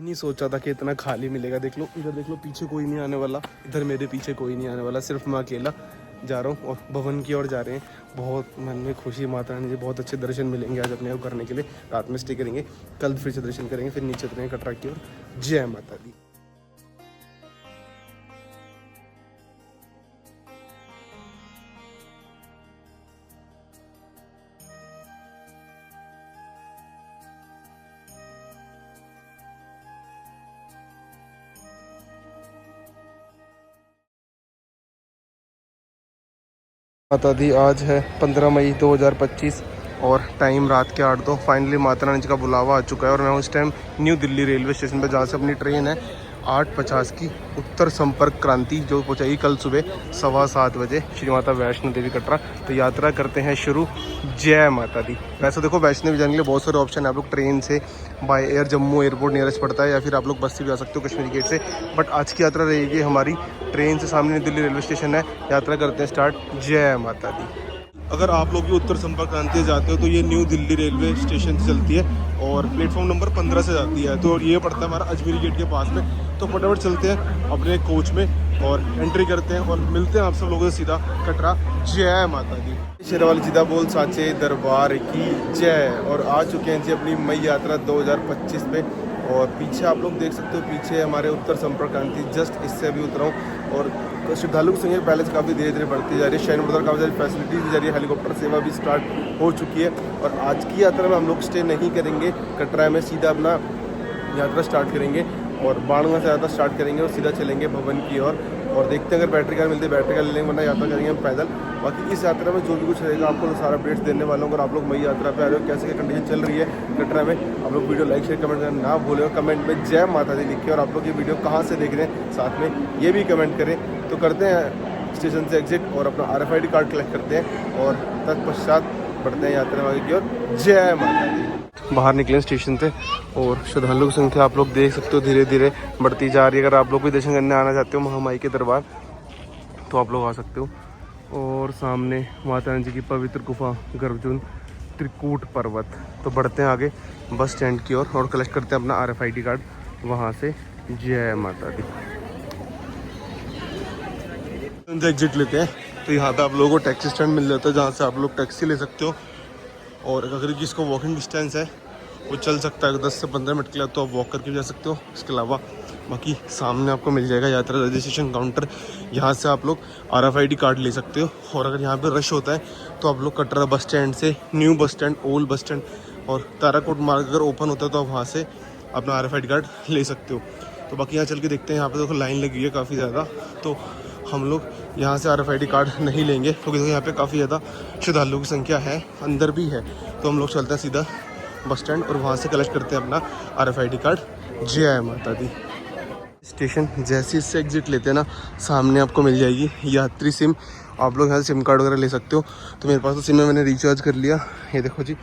नहीं सोचा था कि इतना खाली मिलेगा। देख लो इधर, देख लो पीछे कोई नहीं आने वाला, इधर मेरे पीछे कोई नहीं आने वाला, सिर्फ मैं अकेला जा रहा हूँ और भवन की ओर जा रहे हैं। बहुत मन में खुशी, माता रानी जी बहुत अच्छे दर्शन मिलेंगे आज अपने को करने के लिए। रात में स्टे करेंगे, कल फिर से दर्शन करेंगे, फिर नीचे उतरेंगे कटरा की ओर। जय माता दी। माता दी आज है 15 मई 2025 और टाइम रात के 8:02। फाइनली माता रानी जी का बुलावा आ चुका है और मैं उस time new Delhi railway station पर, जहाँ से अपनी ट्रेन है 8:50 की उत्तर संपर्क क्रांति, जो पहुँचाई कल सुबह 7:15 बजे श्री माता वैष्णो देवी कटरा। तो यात्रा करते हैं शुरू। जय माता दी। वैसे देखो वैष्णो देवी जाने के लिए बहुत सारे ऑप्शन है। आप लोग ट्रेन से, by air Jammu airport nearest पड़ता है, या फिर आप लोग बस से भी आ सकते हो कश्मीरी गेट से। बट आज की यात्रा रहेगी हमारी ट्रेन से, सामने दिल्ली रेलवे स्टेशन है। यात्रा करते हैं स्टार्ट। जय माता दी। अगर आप लोग भी उत्तर संपर्क क्रांति जाते हो तो ये न्यू दिल्ली रेलवे स्टेशन से चलती है और प्लेटफॉर्म नंबर 15 से जाती है। तो ये पड़ता है हमारा अजमेरी गेट के पास में। तो फटाफट चलते हैं अपने कोच में और एंट्री करते हैं और मिलते हैं आप सब लोगों से सीधा कटरा। जय माता दी। शेरवाली सीधा बोल साचे दरबार की जय। और आ चुके हैं जी अपनी मई यात्रा 2025 पे। और पीछे आप लोग देख सकते हो, पीछे हमारे उत्तर संपर्क क्रांति, जस्ट इससे अभी उतरा हूँ। और श्रद्धालु की संख्या पहले से काफ़ी धीरे धीरे बढ़ती जा रही है। शहर में काफ़ी सारी फैसिलिटीज दी जा रही है, हेलीकॉप्टर सेवा भी स्टार्ट हो चुकी है। और आज की यात्रा में हम लोग स्टे नहीं करेंगे कटरा में, सीधा अपना यात्रा स्टार्ट करेंगे और बाणगंगा से यात्रा स्टार्ट करेंगे और सीधा चलेंगे भवन की ओर। और देखते हैं अगर बैटरी कार मिलती है बैटरी कार ले लेंगे, वरना यात्रा करेंगे हम पैदल। बाकी इस यात्रा में जो भी कुछ रहेगा आपको सारा अपडेट्स देने वाला हूँ। अगर आप लोग मई यात्रा पे आ रहे हो, कैसे क्या कंडीशन चल रही है कटरा में, आप लोग वीडियो लाइक शेयर कमेंट करना ना भूलें। कमेंट में जय माता दी लिखिए और आप लोग ये वीडियो कहाँ से देख रहे हैं साथ में ये भी कमेंट करें। तो करते हैं स्टेशन से एग्जिट और अपना RFID कार्ड कलेक्ट करते हैं और तत्पश्चात बढ़ते हैं यात्रा में आगे की ओर। जय माता दी। बाहर निकले स्टेशन से और श्रद्धालु की संख्या आप लोग देख सकते हो धीरे धीरे बढ़ती जा रही है। अगर आप लोग भी दर्शन करने आना चाहते हो महामाई के दरबार तो आप लोग आ सकते हो। और सामने माता रानी जी की पवित्र गुफा गर्भजून त्रिकूट पर्वत। तो बढ़ते हैं आगे बस स्टैंड की ओर और कलेक्ट करते हैं अपना RFID कार्ड वहाँ से। जय माता दी। एग्जिट लेते हैं तो यहाँ पे आप लोगों को टैक्सी स्टैंड मिल जाता है, जहाँ से आप लोग टैक्सी ले सकते हो। और अगर जिसको वॉकिंग डिस्टेंस है वो चल सकता है 10 से 15 मिनट के लिए, तो आप वॉक करके भी जा सकते हो। इसके अलावा बाकी सामने आपको मिल जाएगा यात्रा रजिस्ट्रेशन काउंटर, यहाँ से आप लोग RFID कार्ड ले सकते हो। और अगर यहाँ पे रश होता है तो आप लोग कटरा बस स्टैंड से new bus stand, old bus stand और ताराकोट मार्ग अगर ओपन होता है तो आप वहाँ से अपना RFID कार्ड ले सकते हो। तो बाकी यहाँ चल के देखते हैं। यहाँ पे देखो लाइन लगी है काफ़ी ज़्यादा, तो हम लोग यहाँ से RFID कार्ड नहीं लेंगे क्योंकि यहाँ पे काफ़ी ज़्यादा श्रद्धालुओं की संख्या है, अंदर भी है। तो हम लोग चलते हैं सीधा बस स्टैंड और वहाँ से कलेक्ट करते हैं अपना RFID कार्ड। जय माता दी। स्टेशन जैसे इससे एग्जिट लेते हैं ना, सामने आपको मिल जाएगी यात्री सिम। आप लोग यहाँ से सिम कार्ड वगैरह ले सकते हो। तो मेरे पास तो सिम है, मैंने रिचार्ज कर लिया, ये देखो जी।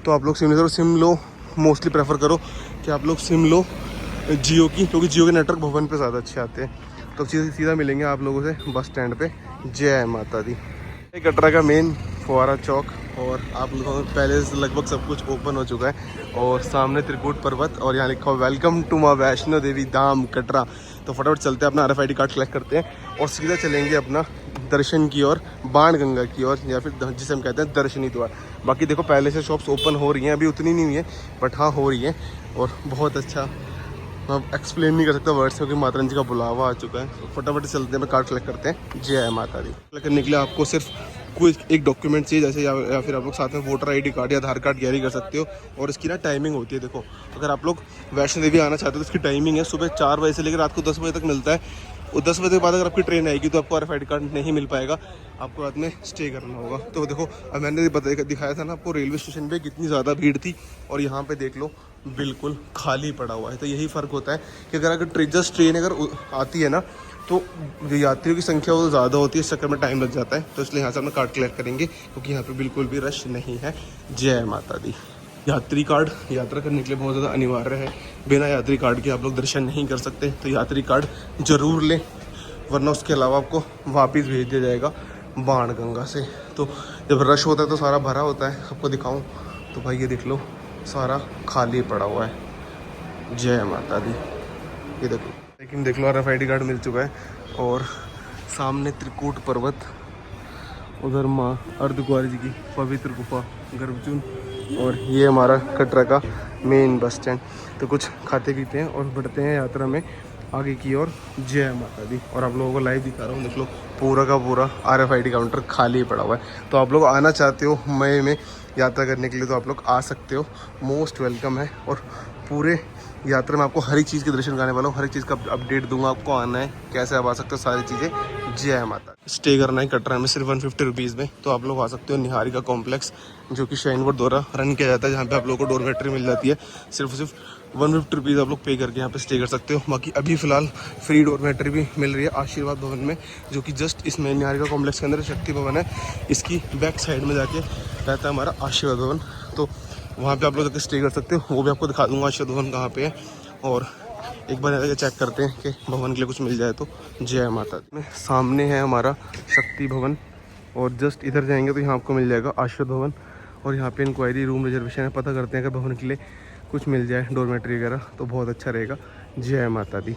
तो आप लोग सिम ले करो, सिम लो, मोस्टली प्रेफर करो कि आप लोग सिम लो जियो की, क्योंकि जियो के नेटवर्क भवन पे ज़्यादा अच्छे आते हैं। तो सीधा मिलेंगे आप लोगों से बस स्टैंड पे। जय माता दी। कटरा का मेन फुवारा चौक और आप लोगों को पहले से लगभग सब कुछ ओपन हो चुका है। और सामने त्रिकूट पर्वत और यहाँ लिखा हुआ वेलकम टू माँ वैष्णो देवी धाम कटरा। तो फटाफट चलते हैं, अपना RFID कार्ड कलेक्ट करते हैं और सीधा चलेंगे अपना दर्शन की ओर, बाणगंगा की ओर, या फिर जिसे हम कहते हैं दर्शनी द्वार। बाकी देखो पहले से शॉप्स ओपन हो रही हैं, अभी उतनी नहीं हुई है बट हाँ हो रही हैं। और बहुत अच्छा, मैं एक्सप्लेन नहीं कर सकता वर्ड्स में, क्योंकि माता रानी जी का बुलावा आ चुका है। तो फटाफट चलते हैं, कार्ड कलेक्ट करते हैं। जय माता दी। कलेक्ट करने के लिए आपको सिर्फ कोई एक डॉक्यूमेंट चाहिए, जैसे या फिर आप लोग साथ में वोटर ID कार्ड या आधार कार्ड कैरी कर सकते हो। और इसकी ना टाइमिंग होती है, देखो अगर आप लोग वैष्णो देवी आना चाहते हो तो इसकी टाइमिंग है सुबह 4 बजे से लेकर रात को 10 बजे तक मिलता है। और 10 बजे के बाद अगर आपकी ट्रेन आएगी तो आपको RFID कार्ड नहीं मिल पाएगा, आपको रात में स्टे करना होगा। तो देखो अब मैंने दिखाया था ना आपको रेलवे स्टेशन पे कितनी ज़्यादा भीड़ थी, और यहाँ पे देख लो बिल्कुल खाली पड़ा हुआ है। तो यही फ़र्क होता है कि अगर जस्ट ट्रेन अगर आती है ना तो जो यात्रियों की संख्या वो ज़्यादा होती है, इस चक्कर में टाइम लग जाता है। तो इसलिए यहाँ से अपना कार्ड कलेक्ट करेंगे क्योंकि यहाँ पे बिल्कुल भी रश नहीं है। जय माता दी। यात्री कार्ड यात्रा करने के लिए बहुत ज़्यादा अनिवार्य है, बिना यात्री कार्ड के आप लोग दर्शन नहीं कर सकते। तो यात्री कार्ड ज़रूर लें, वरना उसके अलावा आपको वापस भेज दिया जाएगा बाणगंगा से। तो जब रश होता है तो सारा भरा होता है। आपको दिखाऊँ तो भाई ये देख लो सारा खाली पड़ा हुआ है। जय माता दी। ये देखो, लेकिन देख लो RFID कार्ड मिल चुका है। और सामने त्रिकूट पर्वत, उधर माँ अर्धकुंवारी जी की पवित्र गुफा गर्भजून, और ये हमारा कटरा का मेन बस स्टैंड। तो कुछ खाते पीते हैं और बढ़ते हैं यात्रा में आगे की ओर। जय माता दी। और आप लोगों को लाइव दिखा रहा हूँ, देख लो पूरा का पूरा RFID काउंटर खाली पड़ा हुआ है। तो आप लोग आना चाहते हो मई में यात्रा करने के लिए तो आप लोग आ सकते हो, मोस्ट वेलकम है। और पूरे यात्रा में आपको हर एक चीज़ के दर्शन कराने वाला हूँ, हर एक चीज़ का अपडेट दूंगा आपको। आना है, कैसे आप आ सकते हो, सारी चीज़ें। जय माता। स्टे करना है कटरा में सिर्फ 150 रुपीज़ में, तो आप लोग आ सकते हो। निहारिका कॉम्प्लेक्स जो कि शाइन बोर्ड द्वारा रन किया जाता है, जहाँ पे आप लोगों को डॉर्मेट्री मिल जाती है। सिर्फ 150 रुपीज़ आप लोग पे करके यहाँ पे स्टे कर सकते हो। बाकी अभी फिलहाल फ्री डॉर्मेट्री भी मिल रही है आशीर्वाद भवन में, जो कि जस्ट इसमें निहारिका कॉम्प्लेक्स के अंदर शक्ति भवन है, इसकी बैक साइड में जाके रहता है हमारा आशीर्वाद भवन। तो वहाँ पे आप लोग जाकर स्टे कर सकते हो, वो भी आपको दिखा दूंगा आशीर्वाद भवन कहाँ पे है। और एक बार जाकर चेक करते हैं कि भवन के लिए कुछ मिल जाए तो। जय माता दी। सामने है हमारा शक्ति भवन, और जस्ट इधर जाएंगे तो यहाँ आपको मिल जाएगा आशीर्वाद भवन। और यहाँ पे इंक्वायरी रूम रिजर्वेशन है, पता करते हैं अगर भवन के लिए कुछ मिल जाए डोरमेट्री वगैरह तो बहुत अच्छा रहेगा। जय माता दी।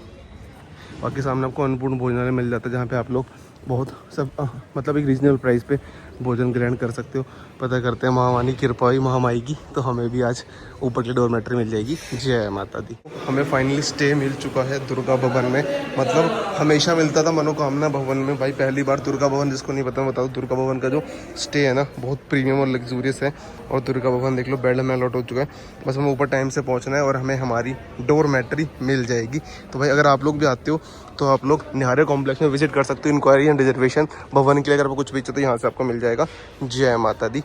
बाकी सामने आपको अन्नपूर्ण भोजनालय मिल जाता है, जहाँ पे आप लोग बहुत सब मतलब एक रीजनेबल प्राइस पे भोजन ग्रहण कर सकते हो। पता करते हैं महावानी कृपा हुई महामाई की, तो हमें भी आज ऊपर की डोरमेट्री मिल जाएगी। जय माता दी। हमें फाइनली स्टे मिल चुका है दुर्गा भवन में। मतलब हमेशा मिलता था मनोकामना भवन में, भाई पहली बार दुर्गा भवन, जिसको नहीं पता बताओ, दुर्गा भवन का जो स्टे है ना बहुत प्रीमियम और लग्जूरियस है। और दुर्गा भवन देख लो बेड में अलॉट हो चुका है, बस हमें ऊपर टाइम से पहुँचना है और हमें हमारी डोरमेट्री मिल जाएगी। तो भाई अगर आप लोग भी आते हो तो आप लोग निहारिका कॉम्प्लेक्स में विजिट कर सकते हो। इंक्वायरी एंड रिजर्वेशन भवन के लिए अगर आपको कुछ भी चाहिए तो यहाँ से आपको मिल जाएगा। जय माता दी।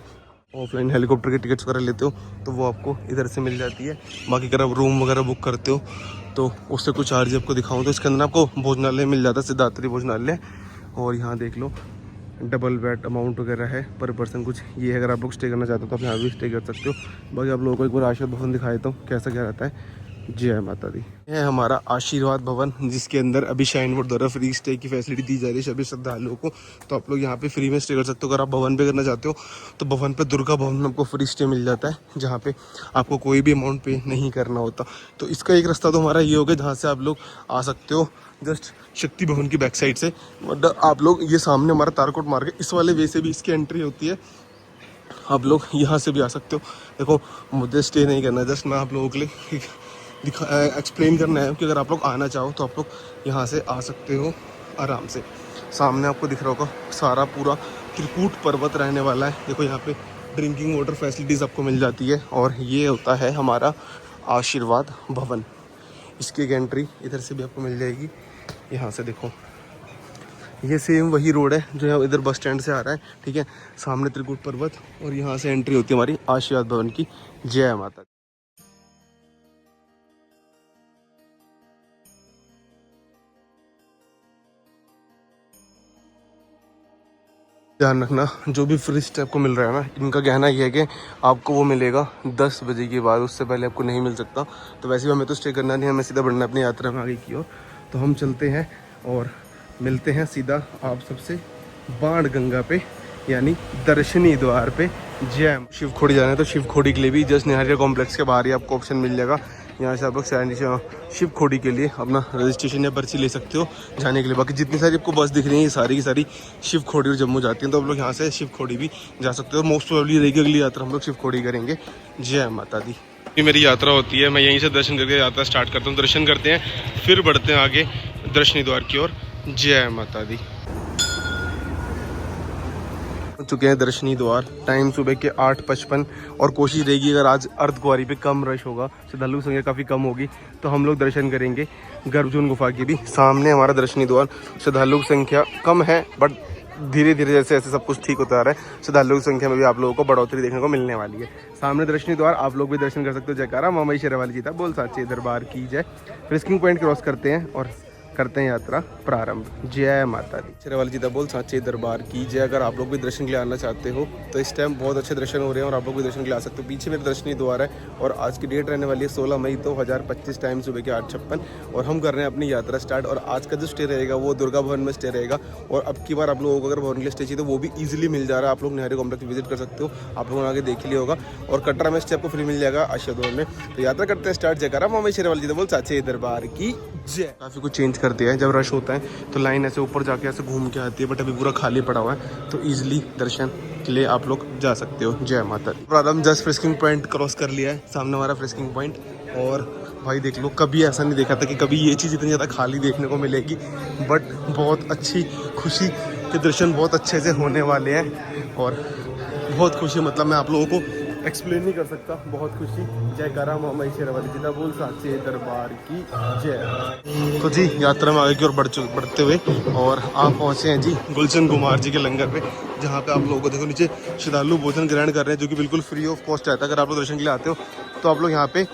ऑफलाइन हेलीकॉप्टर की टिकट्स वगैरह लेते हो तो वो आपको इधर से मिल जाती है। बाकी अगर आप रूम वगैरह बुक करते हो तो उससे कुछ चार्ज आपको दिखाऊँ तो इसके अंदर आपको भोजनालय मिल जाता है, सिद्धार्थी भोजनालय। और यहाँ देख लो डबल बेड अमाउंट वगैरह है पर पर्सन कुछ ये है। अगर आप लोग स्टे करना चाहते हो तो आप यहाँ भी स्टे कर सकते हो। बाकी आप लोगों को एक बार आशीर्वाद भवन दिखा देता हूँ कैसा क्या रहता है। जय माता दी। यह है हमारा आशीर्वाद भवन, जिसके अंदर अभी शाइन बोर्ड द्वारा फ्री स्टे की फैसिलिटी दी जा रही है सभी श्रद्धालुओं को। तो आप लोग यहाँ पे फ्री में स्टे कर सकते हो। अगर आप भवन पे करना चाहते हो तो भवन पे दुर्गा भवन में आपको फ्री स्टे मिल जाता है, जहाँ पे आपको कोई भी अमाउंट पे नहीं करना होता। तो इसका एक रास्ता तो हमारा ये होगा जहाँ से आप लोग आ सकते हो, जस्ट शक्ति भवन की बैक साइड से। आप लोग ये सामने हमारा तारकोट मार्ग है, इस वाले वे से भी इसकी एंट्री होती है। आप लोग यहाँ से भी आ सकते हो। देखो मुझे स्टे नहीं करना, जस्ट मैं आप लोगों के लिए एक्सप्लेन करना है कि अगर आप लोग आना चाहो तो आप लोग यहाँ से आ सकते हो आराम से। सामने आपको दिख रहा होगा सारा पूरा त्रिकूट पर्वत रहने वाला है। देखो यहाँ पे ड्रिंकिंग वाटर फैसिलिटीज़ आपको मिल जाती है। और ये होता है हमारा आशीर्वाद भवन। इसकी एक एंट्री इधर से भी आपको मिल जाएगी। यहाँ से देखो ये सेम वही रोड है जो यहाँ इधर बस स्टैंड से आ रहा है, ठीक है। सामने त्रिकूट पर्वत और यहाँ से एंट्री होती है हमारी आशीर्वाद भवन की। जय माता। ध्यान रखना जो भी फ्री स्टे आपको मिल रहा है ना, इनका कहना ये है कि आपको वो मिलेगा 10 बजे के बाद, उससे पहले आपको नहीं मिल सकता। तो वैसे भी हमें तो स्टे करना नहीं, हमें सीधा बढ़ना अपनी यात्रा में आगे की ओर। तो हम चलते हैं और मिलते हैं सीधा आप सबसे बाण गंगा पे, यानी दर्शनी द्वार पे। जय शिव खोड़ी जाना है तो शिव खोड़ी के लिए भी जस्ट निहारिका कॉम्प्लेक्स के बाहर ही आपको ऑप्शन मिल जाएगा। यहाँ से आप लोग शिव खोड़ी के लिए अपना रजिस्ट्रेशन या पर्ची ले सकते हो जाने के लिए। बाकी जितनी सारी आपको बस दिख रही है ये सारी की सारी शिव खोड़ी और जम्मू जाती हैं, तो आप लोग यहाँ से शिव खोड़ी भी जा सकते हो। मोस्ट प्रोबेबली रहेगी अगली यात्रा हम लोग शिव खोड़ी करेंगे। जय माता दी। ये मेरी यात्रा होती है, मैं यहीं से दर्शन करके यात्रा स्टार्ट करता हूँ। दर्शन करते हैं फिर बढ़ते हैं आगे दर्शनी द्वार की ओर। जय माता दी। चुके हैं दर्शनी द्वार, टाइम सुबह के 8:55 और कोशिश रहेगी अगर आज अर्धकुंवारी पे कम रश होगा, श्रद्धालु संख्या काफ़ी कम होगी तो हम लोग दर्शन करेंगे गर्भजून गुफा की भी। सामने हमारा दर्शनी द्वार, श्रद्धालु संख्या कम है बट धीरे धीरे जैसे ऐसे सब कुछ ठीक होता आ रहा है, श्रद्धालु संख्या में भी आप लोगों को बढ़ोतरी देखने को मिलने वाली है। सामने दर्शनी द्वार, आप लोग भी दर्शन कर सकते हो। जयकारा मामाई शेरावाली जी था, बोल साचे दरबार की जय। रिस्किंग पॉइंट क्रॉस करते हैं और करते हैं यात्रा प्रारंभ। जय माता दी। शेरावाली जी दा बोल सांचे दरबार की जय। अगर आप लोग भी दर्शन के लिए आना चाहते हो तो इस टाइम बहुत अच्छे दर्शन हो रहे हैं और आप लोग भी दर्शन के लिए आ सकते हो। पीछे मेरे दर्शनी द्वार है और आज की डेट रहने वाली है 16 मई 2025 टाइम सुबह के 8:56 और हम कर रहे हैं अपनी यात्रा स्टार्ट। और आज का जो स्टे रहेगा वो दुर्गा भवन में स्टे रहेगा और अब की बार आप लोगों को अगर भवन के लिए स्टे चाहिए तो वो भी ईजिली मिल जा रहा है। आप लोग निहारी कॉम्प्लेक्स विजिट कर सकते हो, आप लोगों ने आगे देख लिया होगा। और कटरा में स्टे आपको फ्री मिल जाएगा आशादोर में। तो यात्रा करते हैं स्टार्ट। जयकारा मामा शेरावाली जी दा बोल सांचे दरबार की जय। काफ़ी कुछ चेंज कर दिया है। जब रश होता है तो लाइन ऐसे ऊपर जाके ऐसे घूम के आती है, बट अभी पूरा खाली पड़ा हुआ है तो इजीली दर्शन के लिए आप लोग जा सकते हो। जय माता दी। प्रारंभ जस्ट फ्रिस्किंग पॉइंट क्रॉस कर लिया है, सामने हमारा फ्रिस्किंग पॉइंट। और भाई देख लो, कभी ऐसा नहीं देखा था कि कभी ये चीज़ इतनी ज़्यादा खाली देखने को मिलेगी, बट बहुत अच्छी खुशी के दर्शन बहुत अच्छे से होने वाले हैं। और बहुत खुशी, मतलब मैं आप लोगों को एक्सप्लेन नहीं कर सकता, बहुत खुशी। जयकारा मामा शेरावाली जी दा बोल सांचे दरबार की जय। तो जी यात्रा में आगे की ओर बढ़ते हुए और आप पहुंचे हैं जी गुलशन कुमार जी के लंगर पे, जहां पे आप लोगों को देखो नीचे श्रद्धालु भोजन ग्रहण कर रहे हैं, जो कि बिल्कुल फ्री ऑफ कॉस्ट रहता है। अगर आप लोग दर्शन के लिए आते हो तो आप लोग यहाँ पे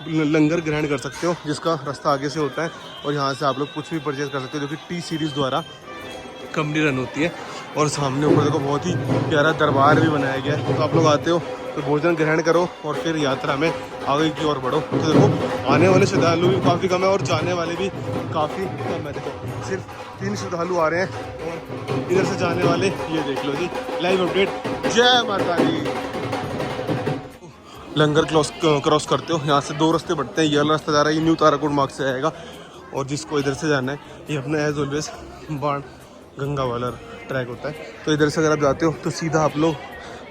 लंगर ग्रहण कर सकते हो, जिसका रास्ता आगे से होता है और यहाँ से आप लोग कुछ भी परचेज कर सकते हो, जो कि टी सीरीज़ द्वारा कंपनी रन होती है। और सामने ऊपर देखो बहुत ही प्यारा दरबार भी बनाया गया है। तो आप लोग आते हो तो भोजन ग्रहण करो और फिर यात्रा में आगे की ओर बढ़ो। तो देखो आने वाले श्रद्धालु भी काफ़ी कम है और जाने वाले भी काफ़ी कम है। देखो सिर्फ 3 श्रद्धालु आ रहे हैं और इधर से जाने वाले ये देख लो जी, लाइव अपडेट। जय माता दी। लंगर क्रॉस करते हो, यहाँ से 2 रास्ते बढ़ते हैं। ये वाला रास्ता जा रहा है, ये न्यू ताराकोट मार्ग से आएगा और जिसको इधर से जाना है ये अपना एज ऑलवेज बाण गंगा वाला ट्रैक होता है। तो इधर से अगर आप जाते हो तो सीधा आप लोग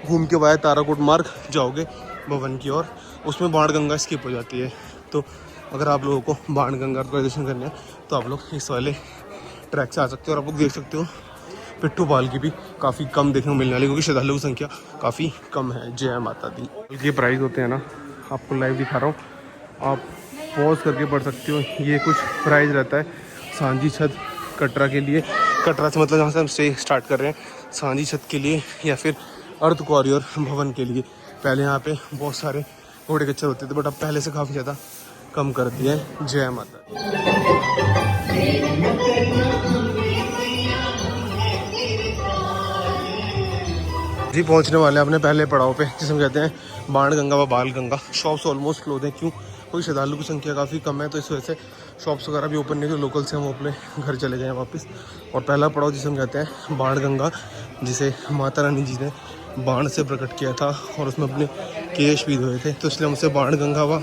घूम के वाया ताराकोट मार्ग जाओगे भवन की ओर, उसमें बाण गंगा स्किप हो जाती है। तो अगर आप लोगों को बाण गंगा का दर्शन करना है तो आप लोग इस वाले ट्रैक से आ सकते हो। और आप लोग देख सकते हो पिट्ठू पाल की भी काफ़ी कम देखने को मिलने वाली, क्योंकि श्रद्धालुओं की संख्या काफ़ी कम है। जय माता दी। ये प्राइस होते हैं ना, आपको लाइव दिखा रहा हूँ, आप पॉज करके पढ़ सकते हो। ये कुछ प्राइस रहता है सांझी छत कटरा के लिए, कटरा से मतलब जहाँ से हम स्टे स्टार्ट कर रहे हैं, सांझी छत के लिए या फिर अर्ध कॉरियर भवन के लिए। पहले यहाँ पे बहुत सारे घोड़े कच्चर होते थे, बट अब पहले से काफ़ी ज़्यादा कम कर दिया है। जय माता जी। पहुँचने वाले हैं अपने पहले पड़ाव पे, जिसे हम कहते हैं बाण गंगा व बाल गंगा। शॉप्स ऑलमोस्ट क्लोज हैं, क्यों? कोई श्रद्धालु की संख्या काफ़ी कम है तो इस वजह से शॉप्स वगैरह भी ओपन नहीं, तो लोकल से हम अपने घर चले गए हैं वापस। और पहला पड़ाव जिसे हम कहते हैं बाण गंगा, जिसे माता रानी जी ने बाण से प्रकट किया था और उसमें अपने केश भी धोए थे, तो इसलिए हम उसे बाण गंगा व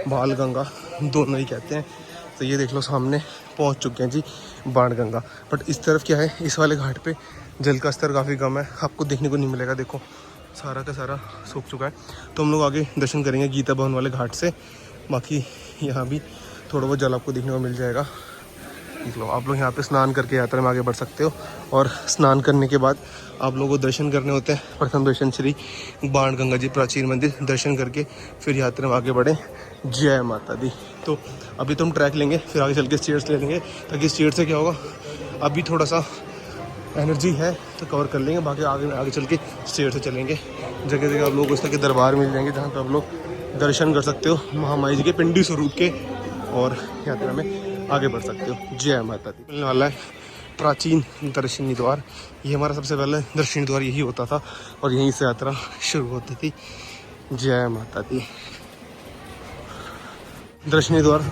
बाल गंगा दोनों ही कहते हैं। तो ये देख लो सामने पहुंच चुके हैं जी बाण गंगा। बट इस तरफ क्या है, इस वाले घाट पे जल का स्तर काफ़ी कम है, आपको देखने को नहीं मिलेगा। देखो सारा का सारा सूख चुका है। तो हम लोग आगे दर्शन करेंगे गीता भवन वाले घाट से। बाकी यहाँ भी थोड़ा बहुत जल आपको देखने को मिल जाएगा। देख लो, आप लोग यहाँ पे स्नान करके यात्रा में आगे बढ़ सकते हो। और स्नान करने के बाद आप लोगों को दर्शन करने होते हैं। प्रथम दर्शन श्री बाण गंगा जी प्राचीन मंदिर दर्शन करके फिर यात्रा में आगे बढ़े। जय माता दी। तो अभी तो हम ट्रैक लेंगे, फिर आगे चल के स्टेयर्स ले लेंगे, ताकि स्टेयर्स से क्या होगा, अभी थोड़ा सा एनर्जी है तो कवर कर लेंगे, बाकी आगे चल के स्टेयर से चलेंगे। जगह जगह आप लोग उस तरह के दरबार मिल जाएंगे जहाँ पे आप लोग दर्शन कर सकते हो महामाई जी के पिंडी स्वरूप के, और यात्रा में आगे बढ़ सकते हो। जय माता दी। मिलने वाला है प्राचीन दर्शनी द्वार। ये हमारा सबसे पहले दर्शनी द्वार यही होता था और यहीं से यात्रा शुरू होती थी। जय माता दी। दर्शनी द्वार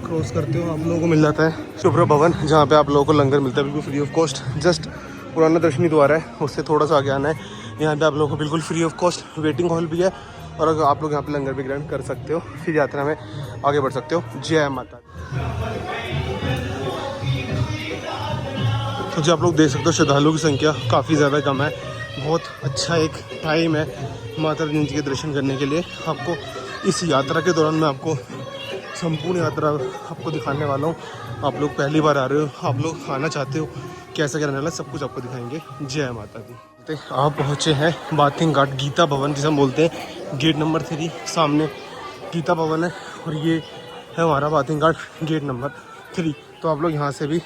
क्रॉस करते हो आप लोगों को मिल जाता है शुभ्र भवन, जहाँ पे आप लोगों को लंगर मिलता है बिल्कुल फ्री ऑफ कॉस्ट। जस्ट पुराना दर्शनी द्वार है, उससे थोड़ा सा आगे आना है। यहाँ पे आप लोगों को बिल्कुल free of cost waiting hall भी है और अगर आप लोग यहाँ पे लंगर भी ग्रहण कर सकते हो, फिर यात्रा में आगे बढ़ सकते हो। जय माता। तो जो आप लोग देख सकते हो श्रद्धालुओं की संख्या काफ़ी ज़्यादा कम है। बहुत अच्छा एक टाइम है माता रानी जी के दर्शन करने के लिए। आपको इस यात्रा के दौरान मैं आपको संपूर्ण यात्रा आपको दिखाने वाला हूँ। आप लोग पहली बार आ रहे हो, आप लोग आना चाहते हो, कैसा क्या रहने वाला, सब कुछ आपको दिखाएंगे। जय माता दी। आप पहुँचे हैं बाथिंग घाट गीता भवन जिसे हम बोलते हैं, गेट नंबर 3 सामने गीता भवन है और ये है हमारा बाथिंग घाट गेट नंबर 3। तो आप लोग यहाँ से भी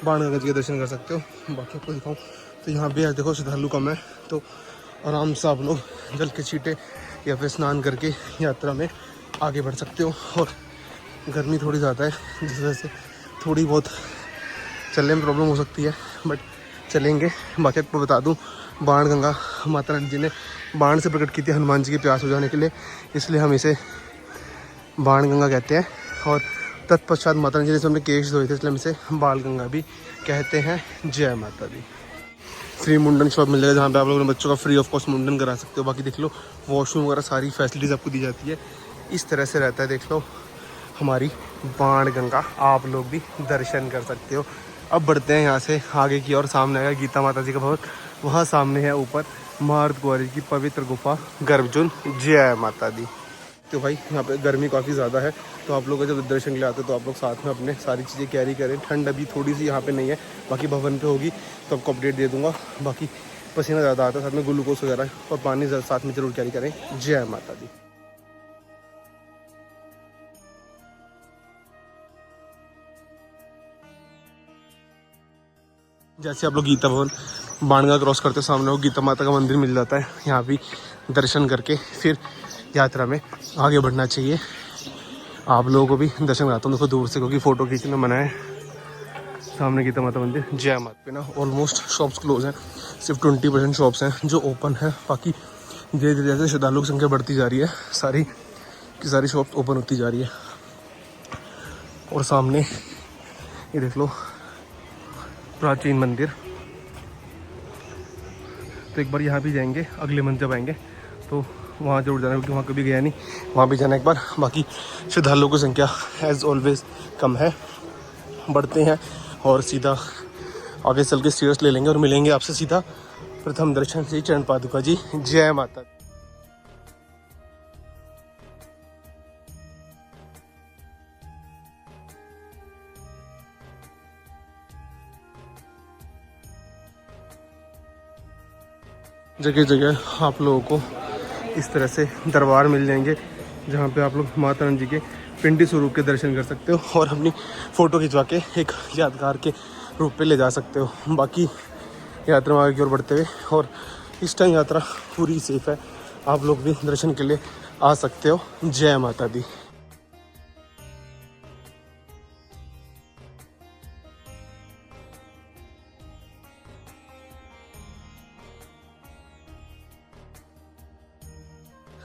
बाण गंगा जी के दर्शन कर सकते हो। बाकी आपको दिखाऊँ तो यहाँ भी देखो श्रद्धालु कम है, तो आराम से आप लोग जल के छींटे या फिर स्नान करके यात्रा में आगे बढ़ सकते हो। और गर्मी थोड़ी ज़्यादा है जिस वजह से थोड़ी बहुत चलने में प्रॉब्लम हो सकती है, बट चलेंगे। बाकी आपको बता दूं, बाण गंगा माता रानी जी ने बाण से प्रकट की थी हनुमान जी की प्यास हो जाने के लिए, इसलिए हम इसे बाण गंगा कहते हैं। और तत्पश्चात माता रानी जी ने हमने केश धोए थे, इसलिए हम इसे बाल गंगा भी कहते हैं। जय माता दी। फ्री मुंडन शॉप मिल जाएगा, जहाँ पे आप लोग अपने बच्चों का फ्री ऑफ कॉस्ट मुंडन करा सकते हो। बाकी देख लो, वॉशरूम वगैरह सारी फैसिलिटीज़ आपको दी जाती है। इस तरह से रहता है, देख लो हमारी बाण गंगा, आप लोग भी दर्शन कर सकते हो। अब बढ़ते हैं यहाँ से आगे की और, सामने आएगा गीता माता जी का भवन, वहाँ सामने है ऊपर माँ अर्धकुंवारी की पवित्र गुफा गर्भजून। जय माता दी। तो भाई यहाँ पे गर्मी काफ़ी ज़्यादा है, तो आप लोग जब दर्शन के लिए आते हो तो आप लोग साथ में अपने सारी चीज़ें कैरी करें। ठंड अभी थोड़ी सी यहाँ पे नहीं है, बाकी भवन पे होगी तो आपको अपडेट दे दूँगा। बाकी पसीना ज़्यादा आता है, साथ में ग्लूकोज वगैरह और पानी साथ में ज़रूर कैरी करें। जय माता दी। जैसे आप लोग गीता भवन बाणगंगा क्रॉस करते सामने वो गीता माता का मंदिर मिल जाता है, यहाँ भी दर्शन करके फिर यात्रा में आगे बढ़ना चाहिए। आप लोगों को भी दर्शन कराता हूँ, देखो दूर से, क्योंकि फ़ोटो खींचना मना है। सामने गीता माता मंदिर। जय माता। पे ना ऑलमोस्ट शॉप्स क्लोज हैं, सिर्फ 20% शॉप्स हैं जो ओपन है। बाकी धीरे धीरे जैसे श्रद्धालुओं की संख्या बढ़ती जा रही है, सारी की सारी शॉप्स ओपन होती जा रही है। और सामने ये देख लो प्राचीन मंदिर, तो एक बार यहाँ भी जाएंगे, अगले मंथ जब आएंगे तो वहाँ जरूर जाना, क्योंकि वहाँ कभी गया नहीं, वहाँ भी जाना एक बार। बाकी श्रद्धालुओं की संख्या एज ऑलवेज कम है। बढ़ते हैं और सीधा आगे चल के स्टेयर्स ले लेंगे और मिलेंगे आपसे सीधा प्रथम दर्शन से चरण पादुका जी। जय माता। जगह जगह आप लोगों को इस तरह से दरबार मिल जाएंगे, जहाँ पे आप लोग माता रानी जी के पिंडी स्वरूप के दर्शन कर सकते हो और अपनी फ़ोटो खिंचवा के एक यादगार के रूप पे ले जा सकते हो। बाकी यात्रा में आगे की ओर बढ़ते हुए, और इस टाइम यात्रा पूरी सेफ है, आप लोग भी दर्शन के लिए आ सकते हो। जय माता दी।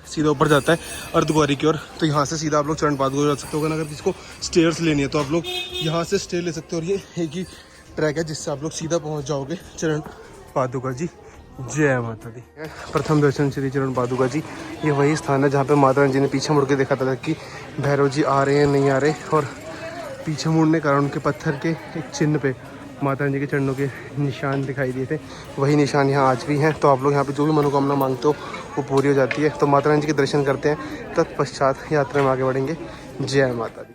सीधा ऊपर जाता है अर्धकुंवारी की ओर, तो यहाँ से सीधा आप लोग चरण पादुका जा सकते हो। अगर किसी को स्टेयर्स लेनी है तो आप लोग यहाँ से स्टेयर ले सकते हो, और ये एक ही ट्रैक है जिससे आप लोग सीधा पहुँच जाओगे चरण पादुका जी। जय माता दी। प्रथम दर्शन श्री चरण पादुका जी, ये वही स्थान है जहाँ पे माता रानी जी ने पीछे मुड़ के देखा था कि भैरव जी आ रहे हैं नहीं आ रहे, और पीछे मुड़ने के कारण उनके पत्थर के एक चिन्ह पे माता रानी जी के चरणों के निशान दिखाई दिए थे। वही निशान यहाँ आज भी हैं, तो आप लोग यहाँ पे जो भी मनोकामना मांगते हो वो पूरी हो जाती है। तो माता रानी जी के दर्शन करते हैं, तत्पश्चात यात्रा में आगे बढ़ेंगे। जय माता दी।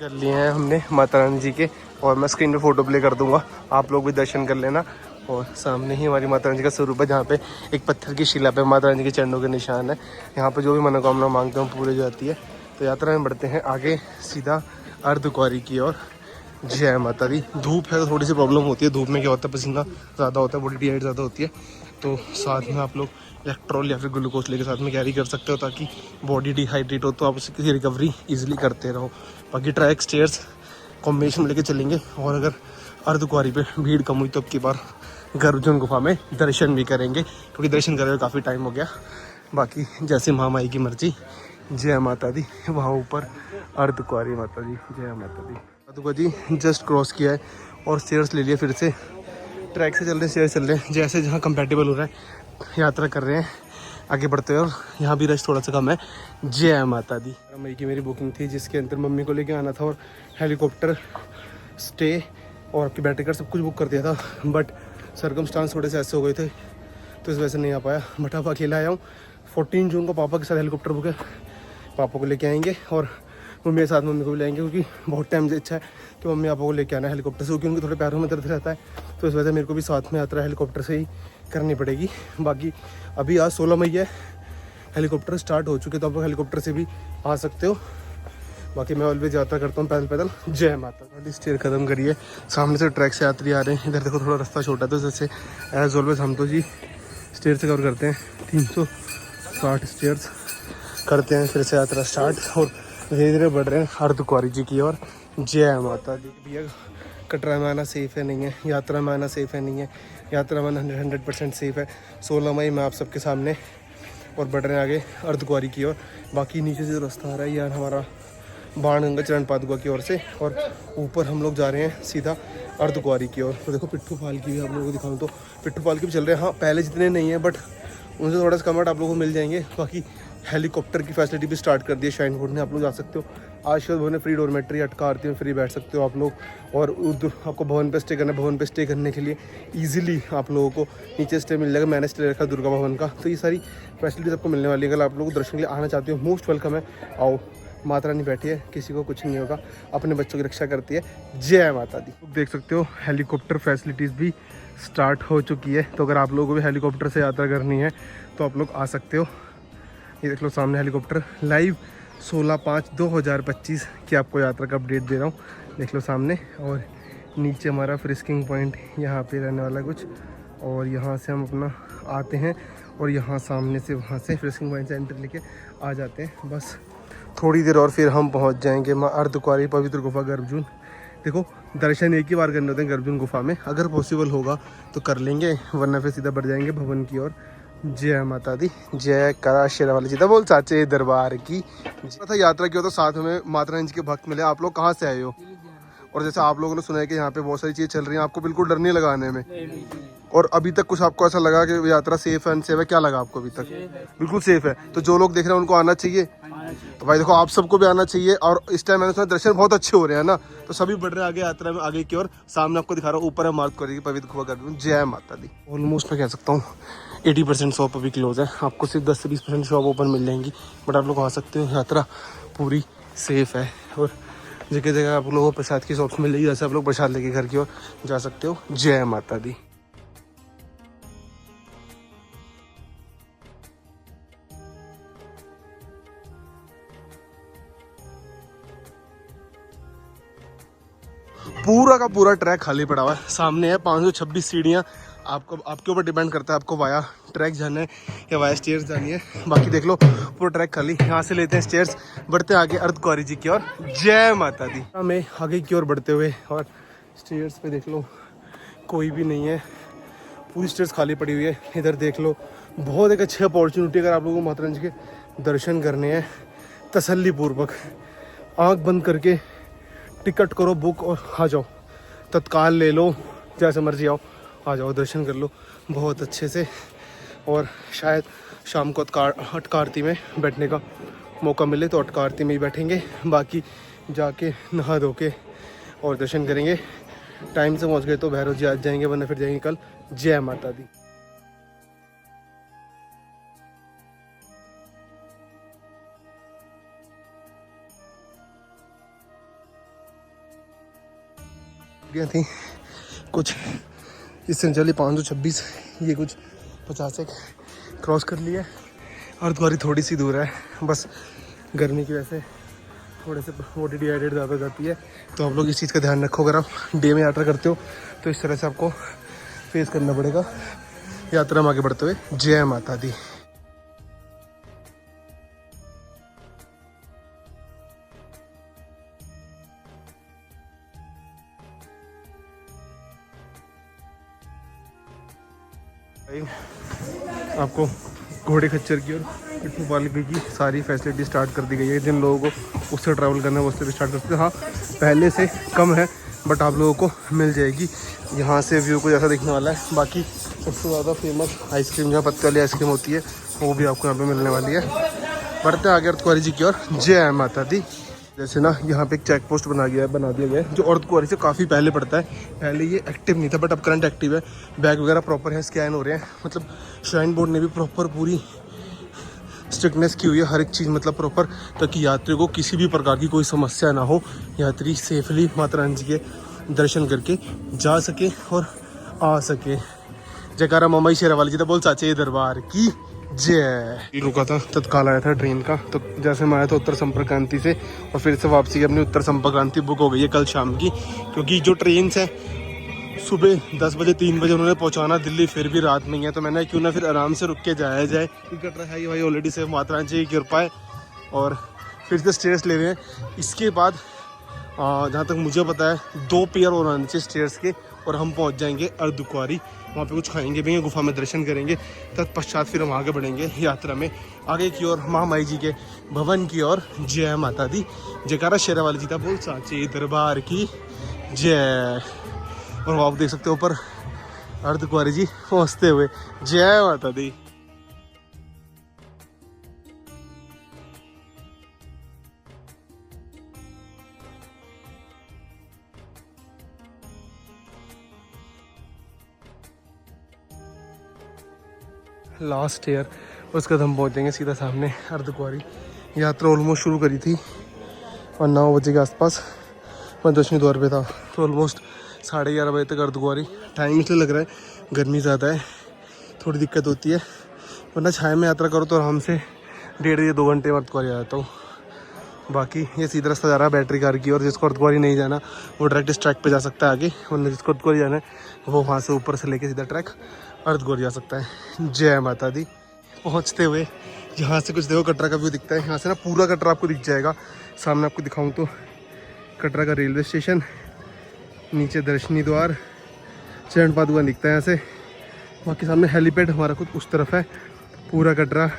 कर लिए हैं हमने माता रानी जी के, और मैं स्क्रीन पे फ़ोटो प्ले कर दूंगा, आप लोग भी दर्शन कर लेना। और सामने ही हमारी माता रानी जी का स्वरूप है, जहाँ पे एक पत्थर की शिला पे माता रानी जी के चरणों के निशान है। यहाँ पे जो भी मनोकामना मांगते हैं पूरी हो जाती है। तो यात्रा में बढ़ते हैं आगे सीधा अर्धकुंवारी की ओर। जय माता दी। धूप है तो थोड़ी सी प्रॉब्लम होती है, धूप में क्या होता है पसीना ज़्यादा होता है, बॉडी डिहाइड ज़्यादा होती है, तो साथ में आप लोग इलेक्ट्रॉल या फिर ग्लूकोज लेके साथ में कैरी कर सकते हो, ताकि बॉडी डिहाइड्रेट हो तो आप उसकी रिकवरी ईजिली करते रहो। बाकी ट्रैक स्टेयर्स कॉम्बिनेशन में लेके चलेंगे, और अगर अर्धकुंवारी पे भीड़ कम हुई तो अब की बार गर्भजून गुफा में दर्शन भी करेंगे, क्योंकि दर्शन करे हुए काफ़ी टाइम हो गया। बाकी जैसे महामाई की मर्जी। जय माता दी। वहाँ ऊपर अर्धकुंवारी माता जी। जय माता दी। पादुका जी जस्ट क्रॉस किया है और स्टेयर्स ले लिए, फिर से ट्रैक से चल रहे, स्टेयर्स चल रहे हैं, जैसे जहाँ कंपैटिबल हो रहा है यात्रा कर रहे हैं, आगे बढ़ते हैं। और यहाँ भी रश थोड़ा सा कम है। जय माता दी। मई की मेरी बुकिंग थी, जिसके अंदर मम्मी को लेके आना था और हेलीकॉप्टर स्टे और आपकी बैटरी कार्ड सब कुछ बुक कर दिया था, बट सर्कमस्टांस थोड़े से ऐसे हो गए थे तो इस वजह से नहीं आ पाया। बट अब अकेला आया हूँ। 14 जून को पापा के साथ हेलीकॉप्टर बुक है, पापा को लेके आएंगे, और मम्मी के साथ मम्मी को भी लाएंगे, क्योंकि बहुत टाइम से इच्छा है कि मम्मी पापा को लेके आना है हेलीकॉप्टर से, क्योंकि उनके थोड़े पैरों में दर्द रहता है, तो इस वजह से मेरे को भी साथ में यात्रा हेलीकॉप्टर से ही करनी पड़ेगी। बाकी अभी आज 16 मई है, हेलीकॉप्टर स्टार्ट हो चुके, तो आप लोग हेलीकॉप्टर से भी आ सकते हो। बाकी मैं ऑलवेज यात्रा करता हूँ पैदल पैदल। जय माता। वाली स्टेयर खत्म करिए, सामने से ट्रैक से यात्री आ रहे हैं, इधर देखो थोड़ा रास्ता छोटा है, तो जैसे एज ऑलवेज हम तो जी स्टेयर से कवर करते हैं 360 स्टेयर्स। करते हैं फिर से यात्रा स्टार्ट और धीरे धीरे बढ़ रहे हैं अर्धकुंवारी जी की ओर। जय माता दी। भैया कटरा में आना सेफ़ है नहीं है, यात्रा में आना सेफ़ है नहीं है, यात्रा में 100% सेफ़ है। 16 मई में आप सबके सामने और बढ़ रहे हैं आगे अर्धकुंवारी की ओर। बाकी नीचे से जो रास्ता आ रहा है यार हमारा बाणगंगा चरण पादुका की ओर से, और ऊपर हम लोग जा रहे हैं सीधा अर्धकुंवारी की ओर। तो देखो पिट्ठू पाल की भी आप लोगों को दिखाऊँ तो पिट्ठू पाल की भी चल रहे हैं। हाँ पहले जितने नहीं है बट उनसे थोड़ा सा कमेंट आप लोगों को मिल जाएंगे। बाकी हेलीकॉप्टर की फैसिलिटी भी स्टार्ट कर दी है श्राइन बोर्ड ने, आप लोग जा सकते हो। आशीर्वाद भवन में फ्री डोरमेट्री, अटका आरती में फ्री बैठ सकते हो आप लोग। और उधर आपको भवन पे स्टे करना है, भवन पे स्टे करने के लिए ईजिली आप लोगों को नीचे स्टे मिल जाएगा। मैंने स्टे रखा दुर्गा भवन का। तो ये सारी फैसिलिटीज आपको मिलने वाली है। अगर आप लोग दर्शन के लिए आना चाहते हो मोस्ट वेलकम है, आओ। माता रानी बैठी है, किसी को कुछ नहीं होगा, अपने बच्चों की रक्षा करती है। जय माता दी। देख सकते हो हेलीकॉप्टर फैसिलिटीज़ भी स्टार्ट हो चुकी है। तो अगर आप लोगों को भी हेलीकॉप्टर से यात्रा करनी है तो आप लोग आ सकते हो। ये देख लो सामने हेलीकॉप्टर लाइव 16/5/2025 की आपको यात्रा का अपडेट दे रहा हूँ। देख लो सामने। और नीचे हमारा फ्रिस्किंग पॉइंट यहाँ पे रहने वाला कुछ, और यहाँ से हम अपना आते हैं और यहाँ सामने से वहाँ से फ्रिस्किंग पॉइंट से एंट्री लेके आ जाते हैं। बस थोड़ी देर और फिर हम पहुँच जाएंगे माँ अर्धकुंवारी पवित्र गुफा गर्भजून। देखो दर्शन एक ही बार करने होते हैं गर्भजून गुफा में, अगर पॉसिबल होगा तो कर लेंगे, वरना फिर सीधा बढ़ जाएंगे भवन की ओर। जय माता दी। जय करा शेरा वाली जीता बोल साचे दरबार की। था यात्रा की हो तो साथ में माता रानी जी के भक्त मिले। आप लोग कहाँ से आए हो? और जैसे आप लोगों ने सुना है कि यहाँ पे बहुत सारी चीज़ें चल रही हैं, आपको बिल्कुल डर नहीं लगा आने में? और अभी तक कुछ आपको ऐसा लगा कि यात्रा सेफ है अनसेफ है? क्या लगा आपको अभी तक? बिल्कुल सेफ है। तो जो लोग देख रहे हैं उनको आना चाहिए। तो भाई देखो आप सबको भी आना चाहिए। और इस टाइम मैंने सुना दर्शन बहुत अच्छे हो रहे हैं ना, तो सभी बढ़ रहे हैं आगे यात्रा में आगे की ओर। सामने आपको दिखा रहा हूँ ऊपर है अर्धकुंवारी की पवित्र गुफा गर्भजून। जय माता दी। ऑलमोस्ट मैं कह सकता हूँ 80% शॉप अभी क्लोज है, आपको सिर्फ 10 से 20% शॉप ओपन मिल जाएंगी। बट आप लोग आ सकते हो, यात्रा पूरी सेफ है। और जगह जगह आप लोगों को प्रसाद की शॉप्स मिल रही है, जैसे आप लोग प्रसाद लेके घर की ओर जा सकते हो। जय माता दी। पूरा का पूरा ट्रैक खाली पड़ा हुआ है। सामने है 526 सीढ़ियाँ। आपको आपके ऊपर डिपेंड करता है आपको वाया ट्रैक जाना है या वाया स्टेयर्स जानी है। बाकी देख लो पूरा ट्रैक खाली। यहाँ से लेते हैं स्टेयर्स, बढ़ते हैं आगे अर्धकुंवारी जी की ओर। जय माता दी। हमें आगे की ओर बढ़ते हुए, और स्टेयर्स पे देख लो कोई भी नहीं है, पूरी स्टेयर्स खाली पड़ी हुई है। इधर देख लो बहुत एक अच्छी अपॉर्चुनिटी अगर आप लोगों को माता रानी जी के दर्शन करने हैं तसल्ली पूर्वक, आँख बंद करके टिकट करो बुक और आ जाओ, तत्काल ले लो, जैसे मर्जी आओ, आ जाओ दर्शन कर लो बहुत अच्छे से। और शायद शाम को अटका आरती में बैठने का मौका मिले तो अटका आरती में ही बैठेंगे, बाकी जाके नहा धो के और दर्शन करेंगे। टाइम से पहुंच गए तो भैरव जी आज जाएंगे, वरना फिर जाएंगे कल। जय माता दी। थी कुछ इस संचाली 526, ये कुछ 50 क्रॉस कर लिया। अर्धकुंवारी थोड़ी सी दूर है, बस गर्मी की वजह से थोड़े से बॉडी डिहाइड्रेट ज़्यादा हो जाती है। तो आप लोग इस चीज़ का ध्यान रखो। अगर आप डे में यात्रा करते हो तो इस तरह से आपको फेस करना पड़ेगा यात्रा में आगे बढ़ते हुए। जय माता दी। आपको घोड़े खच्चर की और पिट्ठू पालकी की सारी फैसिलिटी स्टार्ट कर दी गई है। जिन लोगों को उससे ट्रैवल करना है वो उससे भी स्टार्ट कर सकते हैं। हाँ पहले से कम है बट आप लोगों को मिल जाएगी। यहाँ से व्यू को जैसा दिखने वाला है। बाकी सबसे ज़्यादा फेमस आइसक्रीम जहाँ पत्ते वाली आइसक्रीम होती है वो भी आपको यहाँ पे मिलने वाली है। बढ़ते आगे अर्धकुंवारी जी की ओर। जय माता दी। जैसे ना यहाँ पे एक चेक पोस्ट बना दिया गया है जो अर्धकुंवारी से काफ़ी पहले पड़ता है। पहले ये एक्टिव नहीं था बट अब करंट एक्टिव है। बैग वगैरह प्रॉपर है, स्कैन हो रहे हैं। मतलब श्राइन बोर्ड ने भी प्रॉपर पूरी स्ट्रिक्टनेस की हुई है, हर एक चीज़ मतलब प्रॉपर, ताकि यात्री को किसी भी प्रकार की कोई समस्या ना हो। यात्री सेफली माता रानी जी के दर्शन करके जा सके और आ सके। जयकारा मामा शेरा वाली जी तो बोल साचे दरबार की जय। रुका था तत्काल आया था ट्रेन का, तो जैसे मैं आया था उत्तर संपर्क क्रांति से और फिर से वापसी की अपनी उत्तर संपर्क क्रांति बुक हो गई है कल शाम की। क्योंकि जो ट्रेन है सुबह 10 बजे 3 बजे उन्होंने पहुंचाना दिल्ली, फिर भी रात में ही है, तो मैंने क्यों ना फिर आराम से रुक के जाया जाए। टिकट रहा है भाई ऑलरेडी से माता रानी जी की कृपा है। और फिर से स्टेयर्स ले रहे हैं। इसके बाद जहाँ तक मुझे पता है 2 पेयर और आने चाहिए स्टेयर्स के, और हम पहुँच जाएंगे अर्धकुंवारी। वहाँ पे कुछ खाएंगे भी, गुफा में दर्शन करेंगे। तत्पश्चात फिर हम आगे बढ़ेंगे यात्रा में आगे की ओर, महामाई जी के भवन की ओर। जय माता दी, जयकारा शेरा वाली जीता बोल सांचे दरबार की जय। और आप देख सकते हो ऊपर अर्धकुंवारी जी पहुँचते हुए। जय माता दी। लास्ट ईयर उसके बाद हम पहुँचेंगे सीधा सामने अर्धकुंवारी। यात्रा ऑलमोस्ट शुरू करी थी और 9 बजे के आसपास मैं 10वें द्वार पे था, तो ऑलमोस्ट 11:30 बजे तक अर्धकुंवारी। टाइम इसलिए लग रहा है, गर्मी ज़्यादा है, थोड़ी दिक्कत होती है, वरना छाया में यात्रा करो तो आराम से 1.5 या 2 घंटे में अर्धकुंवारी आ जाता हूँ। बाकी ये सीधा रास्ता जा रहा है बैटरी कार की, और जिसको अर्धकुंवारी नहीं जाना वो डायरेक्ट इस ट्रैक पे जा सकता है आगे, वरना जिसको अर्धकुंवारी जाना है वो वहाँ से ऊपर से लेके सीधा ट्रैक अर्धकुंवारी जा सकता है। जय माता दी। पहुँचते हुए यहाँ से कुछ देखो कटरा का व्यू दिखता है, यहाँ से ना पूरा कटरा आपको दिख जाएगा। सामने आपको दिखाऊँ तो कटरा का रेलवे स्टेशन, नीचे दर्शनी द्वार, चरण पादुका दिखता है यहाँ से। बाकी सामने हेलीपैड हमारा कुछ उस तरफ है। पूरा कटरा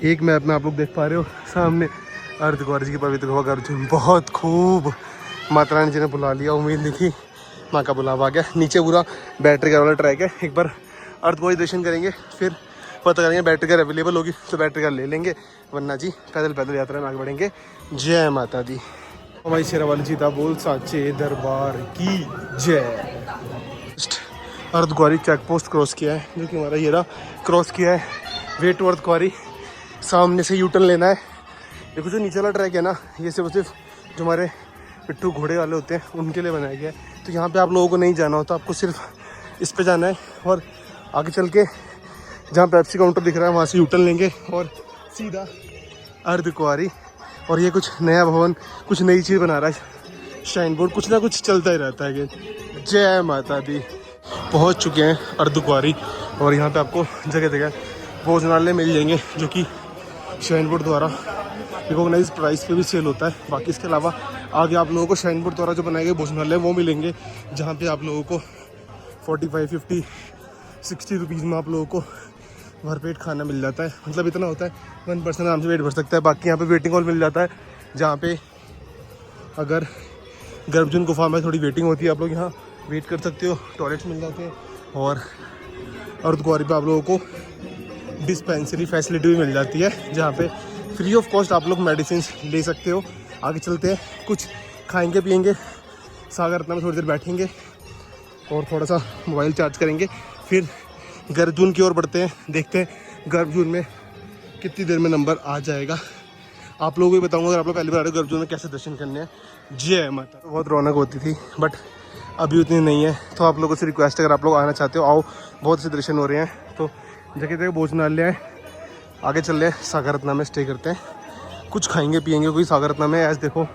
एक मैप में आप लोग देख पा रहे हो। सामने अर्धकुंवारी जी की पवित्र गुफा अर्जुन, बहुत खूब माता रानी जी ने बुला लिया, उम्मीद नहीं थी, माँ का बुलावा आ गया। नीचे पूरा बैटरी कार वाला ट्रैक है। एक बार अर्धकुंवारी दर्शन करेंगे, फिर पता करेंगे बैटरी कार अवेलेबल होगी तो बैटरी कार ले लेंगे, वरना जी पैदल यात्रा में आगे बढ़ेंगे। जय माता दी। हमारी शेरावाली जीता बोल साचे दरबार की जय। अर्धकुंवारी चेक पोस्ट क्रॉस किया है, जो कि हमारा ये रहा, क्रॉस किया है। वेट टू अर्धकुंवारी, सामने से यूटर्न लेना है। देखो जो नीचे वाला ट्रैक है ना, ये सिर्फ जो हमारे पिट्ठू घोड़े वाले होते हैं उनके लिए बनाया गया है। तो यहाँ पे आप लोगों को नहीं जाना होता, आपको सिर्फ इस पे जाना है, और आगे चल के जहाँ पेप्सी काउंटर दिख रहा है वहाँ से यूटर्न लेंगे और सीधा अर्धकुंवारी। और ये कुछ नया भवन, कुछ नई चीज़ बना रहा है श्राइन बोर्ड, कुछ ना कुछ चलता ही रहता है। जय माता दी। पहुँच चुके हैं अर्धकुंवारी, और यहाँ पे आपको जगह जगह भोजनालय मिल जाएंगे, जो कि श्राइन बोर्ड द्वारा रिकॉग्नाइज प्राइस पे भी सेल होता है। बाकी इसके अलावा आगे आप लोगों को श्राइन बोर्ड द्वारा जो बनाए गए भोजनालय वो मिलेंगे, जहाँ पे आप लोगों को 45, 50, 60 रुपीज़ में आप लोगों को भरपेट खाना मिल जाता है। मतलब इतना होता है 1 पर्सन आराम से पेट भर सकता है। बाकी यहाँ पे वेटिंग हॉल मिल जाता है, जहाँ पे अगर गर्भजन गुफा में थोड़ी वेटिंग होती है, आप लोग यहाँ वेट कर सकते हो। टॉयलेट्स मिल जाते हैं, और अर्धकुंवारी पे आप लोगों को डिस्पेंसरी फैसिलिटी भी मिल जाती है, जहाँ पे फ्री ऑफ कॉस्ट आप लोग मेडिसिन ले सकते हो। आगे चलते हैं, कुछ खाएंगे पिएंगे, सागर रत्ना में थोड़ी देर बैठेंगे और थोड़ा सा मोबाइल चार्ज करेंगे, फिर गर्भजून की ओर बढ़ते हैं। देखते हैं गर्भजून में कितनी देर में नंबर आ जाएगा। आप लोगों को भी बताऊंगा, अगर आप लोग पहली बार आ रहे हो गर्भजून में कैसे दर्शन करने हैं। जय माता। बहुत रौनक होती थी, बट अभी उतनी नहीं है। तो आप लोगों से रिक्वेस्ट है, अगर आप लोग आना चाहते हो आओ, बहुत से दर्शन हो रहे हैं। तो जगह जगह भोजनालय है, आगे चल रहे हैं सागर रत्ना में स्टे करते हैं, कुछ खाएंगे पिएंगे। कोई सागर रत्ना में ऐसे देखो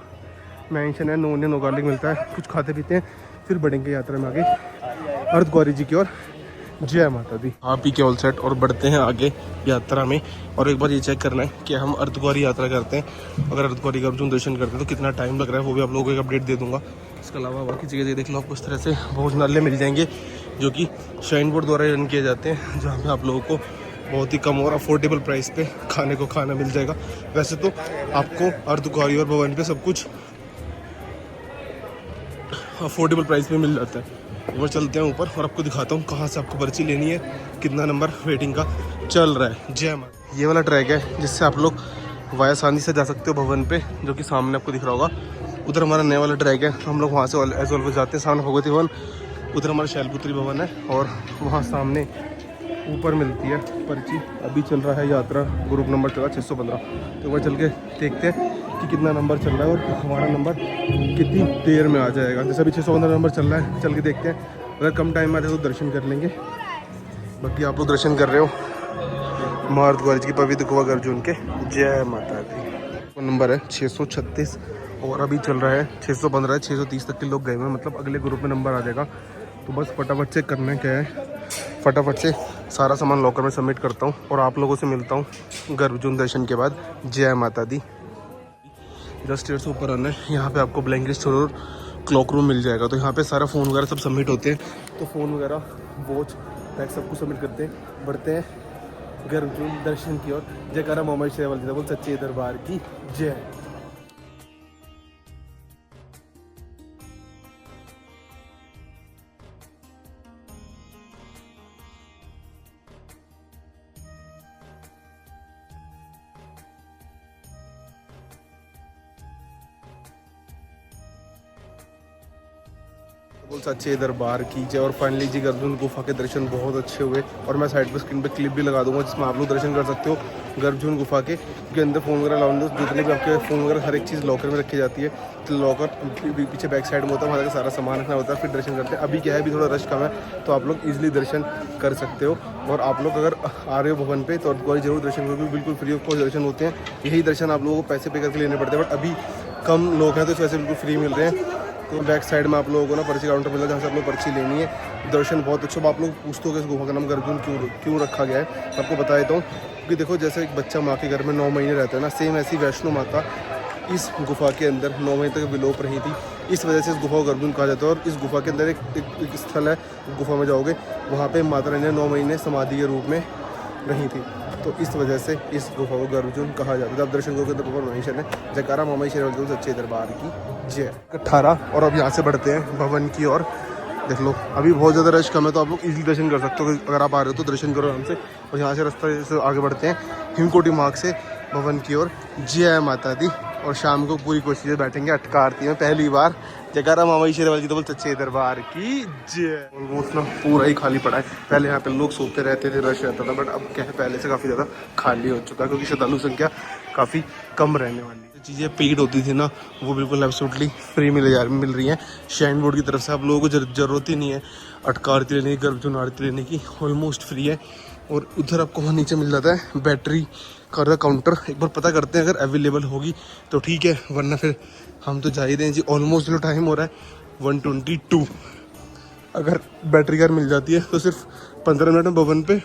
मेंशन है, नो ऑनियन नो गार्लिक मिलता है। कुछ खाते पीते हैं, फिर बढ़ेंगे यात्रा में आगे अर्धकुंवारी जी की ओर। जय माता दी। आप ही के ऑल सेट, और बढ़ते हैं आगे यात्रा में। और एक बार ये चेक करना है कि हम अर्धकुंवारी यात्रा करते हैं, अगर अर्धकुंवारी का अर्जुन दर्शन करते हैं तो कितना टाइम लग रहा है, वो भी आप लोगों को एक अपडेट दे दूंगा। इसके अलावा बाकी जगह देख लो, आपको इस तरह से भोजनालय मिल जाएंगे, जो कि श्राइन बोर्ड द्वारा रन किए जाते हैं, जहाँ पे आप लोगों को बहुत ही कम और अफोर्डेबल प्राइस पे खाना मिल जाएगा। वैसे तो आपको अर्धकुंवारी और भवन पे सब कुछ अफोर्डेबल प्राइस पे मिल जाता है। एक बार चलते हैं ऊपर और आपको दिखाता हूँ कहाँ से आपको पर्ची लेनी है, कितना नंबर वेटिंग का चल रहा है। जय माता। ये वाला ट्रैक है जिससे आप लोग वाया सांदी से जा सकते हो भवन पे, जो कि सामने आपको दिख रहा होगा। उधर हमारा नया वाला ट्रैक है, हम लोग वहाँ से एज ऑलवेज जाते हैं। सामने भगवती भवन, उधर हमारा शैलपुत्री भवन है, और वहाँ सामने ऊपर मिलती है पर्ची। अभी चल रहा है यात्रा, ग्रुप नंबर चला 615। तो एक बार चल के देखते हैं कि कितना नंबर चल रहा है और हमारा नंबर कितनी देर में आ जाएगा। जैसे अभी 615 नंबर चल रहा है, चल के देखते हैं। अगर कम टाइम में आ जाए तो दर्शन कर लेंगे। बाकी आप लोग दर्शन कर रहे हो माँ अर्धकुंवारी जी की पवित्र गुफा अर्जुन के। जय माता दी। नंबर है 636 और अभी चल रहा है 615 है। 630 तक के लोग गए हुए हैं, मतलब अगले ग्रुप में नंबर आ जाएगा। तो बस फटाफट से करना क्या है, फटाफट से सारा सामान लॉकर में सबमिट करता हूँ और आप लोगों से मिलता हूँ गर्भजून दर्शन के बाद। जय माता दी। जस्ट स्टेयर से ऊपर आना है, यहाँ पे आपको ब्लैंकेट स्टोर और क्लॉक रूम मिल जाएगा। तो यहाँ पे सारा फ़ोन वगैरह सब सबमिट होते हैं, तो फ़ोन वगैरह वॉच बैग सब कुछ सबमिट करते हैं। बढ़ते हैं गर्भजून दर्शन की ओर। जयकारा मामा शेरावाली जी दा बोल सच्चे दरबार की जय। बोल सच्चे दरबार की जय। और फाइनली जी गर्भजून गुफा के दर्शन बहुत अच्छे हुए, और मैं साइड पर स्क्रीन पे क्लिप भी लगा दूंगा जिसमें आप लोग दर्शन कर सकते हो गर्भजून गुफा के अंदर फ़ोन वगैरह लाउंड जितने भी आपके फ़ोन वगैरह हर एक चीज़ लॉकर में रखी जाती है। तो लॉकर पीछे बैक साइड में होता है, वहाँ जाकर सारा सामान रखना होता है, फिर दर्शन करते हैं। अभी क्या है, अभी थोड़ा रश कम है, तो आप लोग ईजिली दर्शन कर सकते हो। और आप लोग अगर आ रहे हो भवन पे तो अर्धकुंवारी जरूर दर्शन करो, बिल्कुल फ्री ऑफ कॉस्ट दर्शन होते हैं। यही दर्शन आप लोगों को पैसे पे करके लेने पड़ते हैं, बट अभी कम लोग हैं तो इस वजह से बिल्कुल फ्री मिल रहे हैं। तो बैक साइड में आप लोगों को ना पर्ची काउंटर मिला है, जहाँ से आप लोग पर्ची लेनी है। दर्शन बहुत अच्छा। आप लोग पूछते हो कि इस गुफा का नाम गर्भजून क्यों रखा गया है, आपको बता देता हूँ। क्योंकि देखो, जैसे एक बच्चा माँ के घर में 9 महीने रहता है ना, सेम ऐसी वैष्णो माता इस गुफा के अंदर 9 महीने तक विलोप रही थी। इस वजह से इस गुफा को गर्भजून कहा जाता है। और इस गुफा के अंदर एक स्थल है, गुफा में जाओगे वहाँ पर माता रानी 9 महीने समाधि के रूप में रही थी, तो इस वजह से इस गुफा को गर्भजून कहा जाता है। जब दर्शन करोगे तो भवन महेश्वर है। जयकारा मामा शेरावाली जी सच्चे दरबार की जय। 18 और अब यहाँ से बढ़ते हैं भवन की ओर। देख लो अभी बहुत ज़्यादा रश कम है, तो आप लोग इजीली दर्शन कर सकते हो। अगर आप आ रहे हो तो दर्शन करो आराम से। और यहाँ से रास्ता से आगे बढ़ते हैं हिमकोटी मार्ग से भवन की ओर। जय माता दी। और शाम को पूरी कोशिश से बैठेंगे अटका आरती में पहली बार। जयकारा मामा शेरावाली जी तो बोल सच्चे दरबार की जय। ऑलमोस्ट ना पूरा ही खाली पड़ा है। पहले यहाँ पे लोग सोते रहते थे, रश रहता था, बट अब क्या है, पहले से काफ़ी ज़्यादा खाली हो चुका है, क्योंकि श्रद्धालु संख्या काफ़ी कम रहने वाली है। चीज़ें पेड होती थी ना, वो बिल्कुल एब्सोल्युटली फ्री मिल रही हैं शाइन बोर्ड की तरफ से। आप लोगों को ज़रूरत ही नहीं है अटका आरती लेने की, गर्भजून आरती लेने की, ऑलमोस्ट फ्री है। और उधर आपको वहाँ नीचे मिल जाता है बैटरी का काउंटर। एक बार पता करते हैं, अगर अवेलेबल होगी तो ठीक है, वरना फिर हम तो जा ही रहे हैं जी। ऑलमोस्ट जो टाइम हो रहा है 1:22। अगर बैटरी कार मिल जाती है तो सिर्फ 15 मिनट में भवन पे,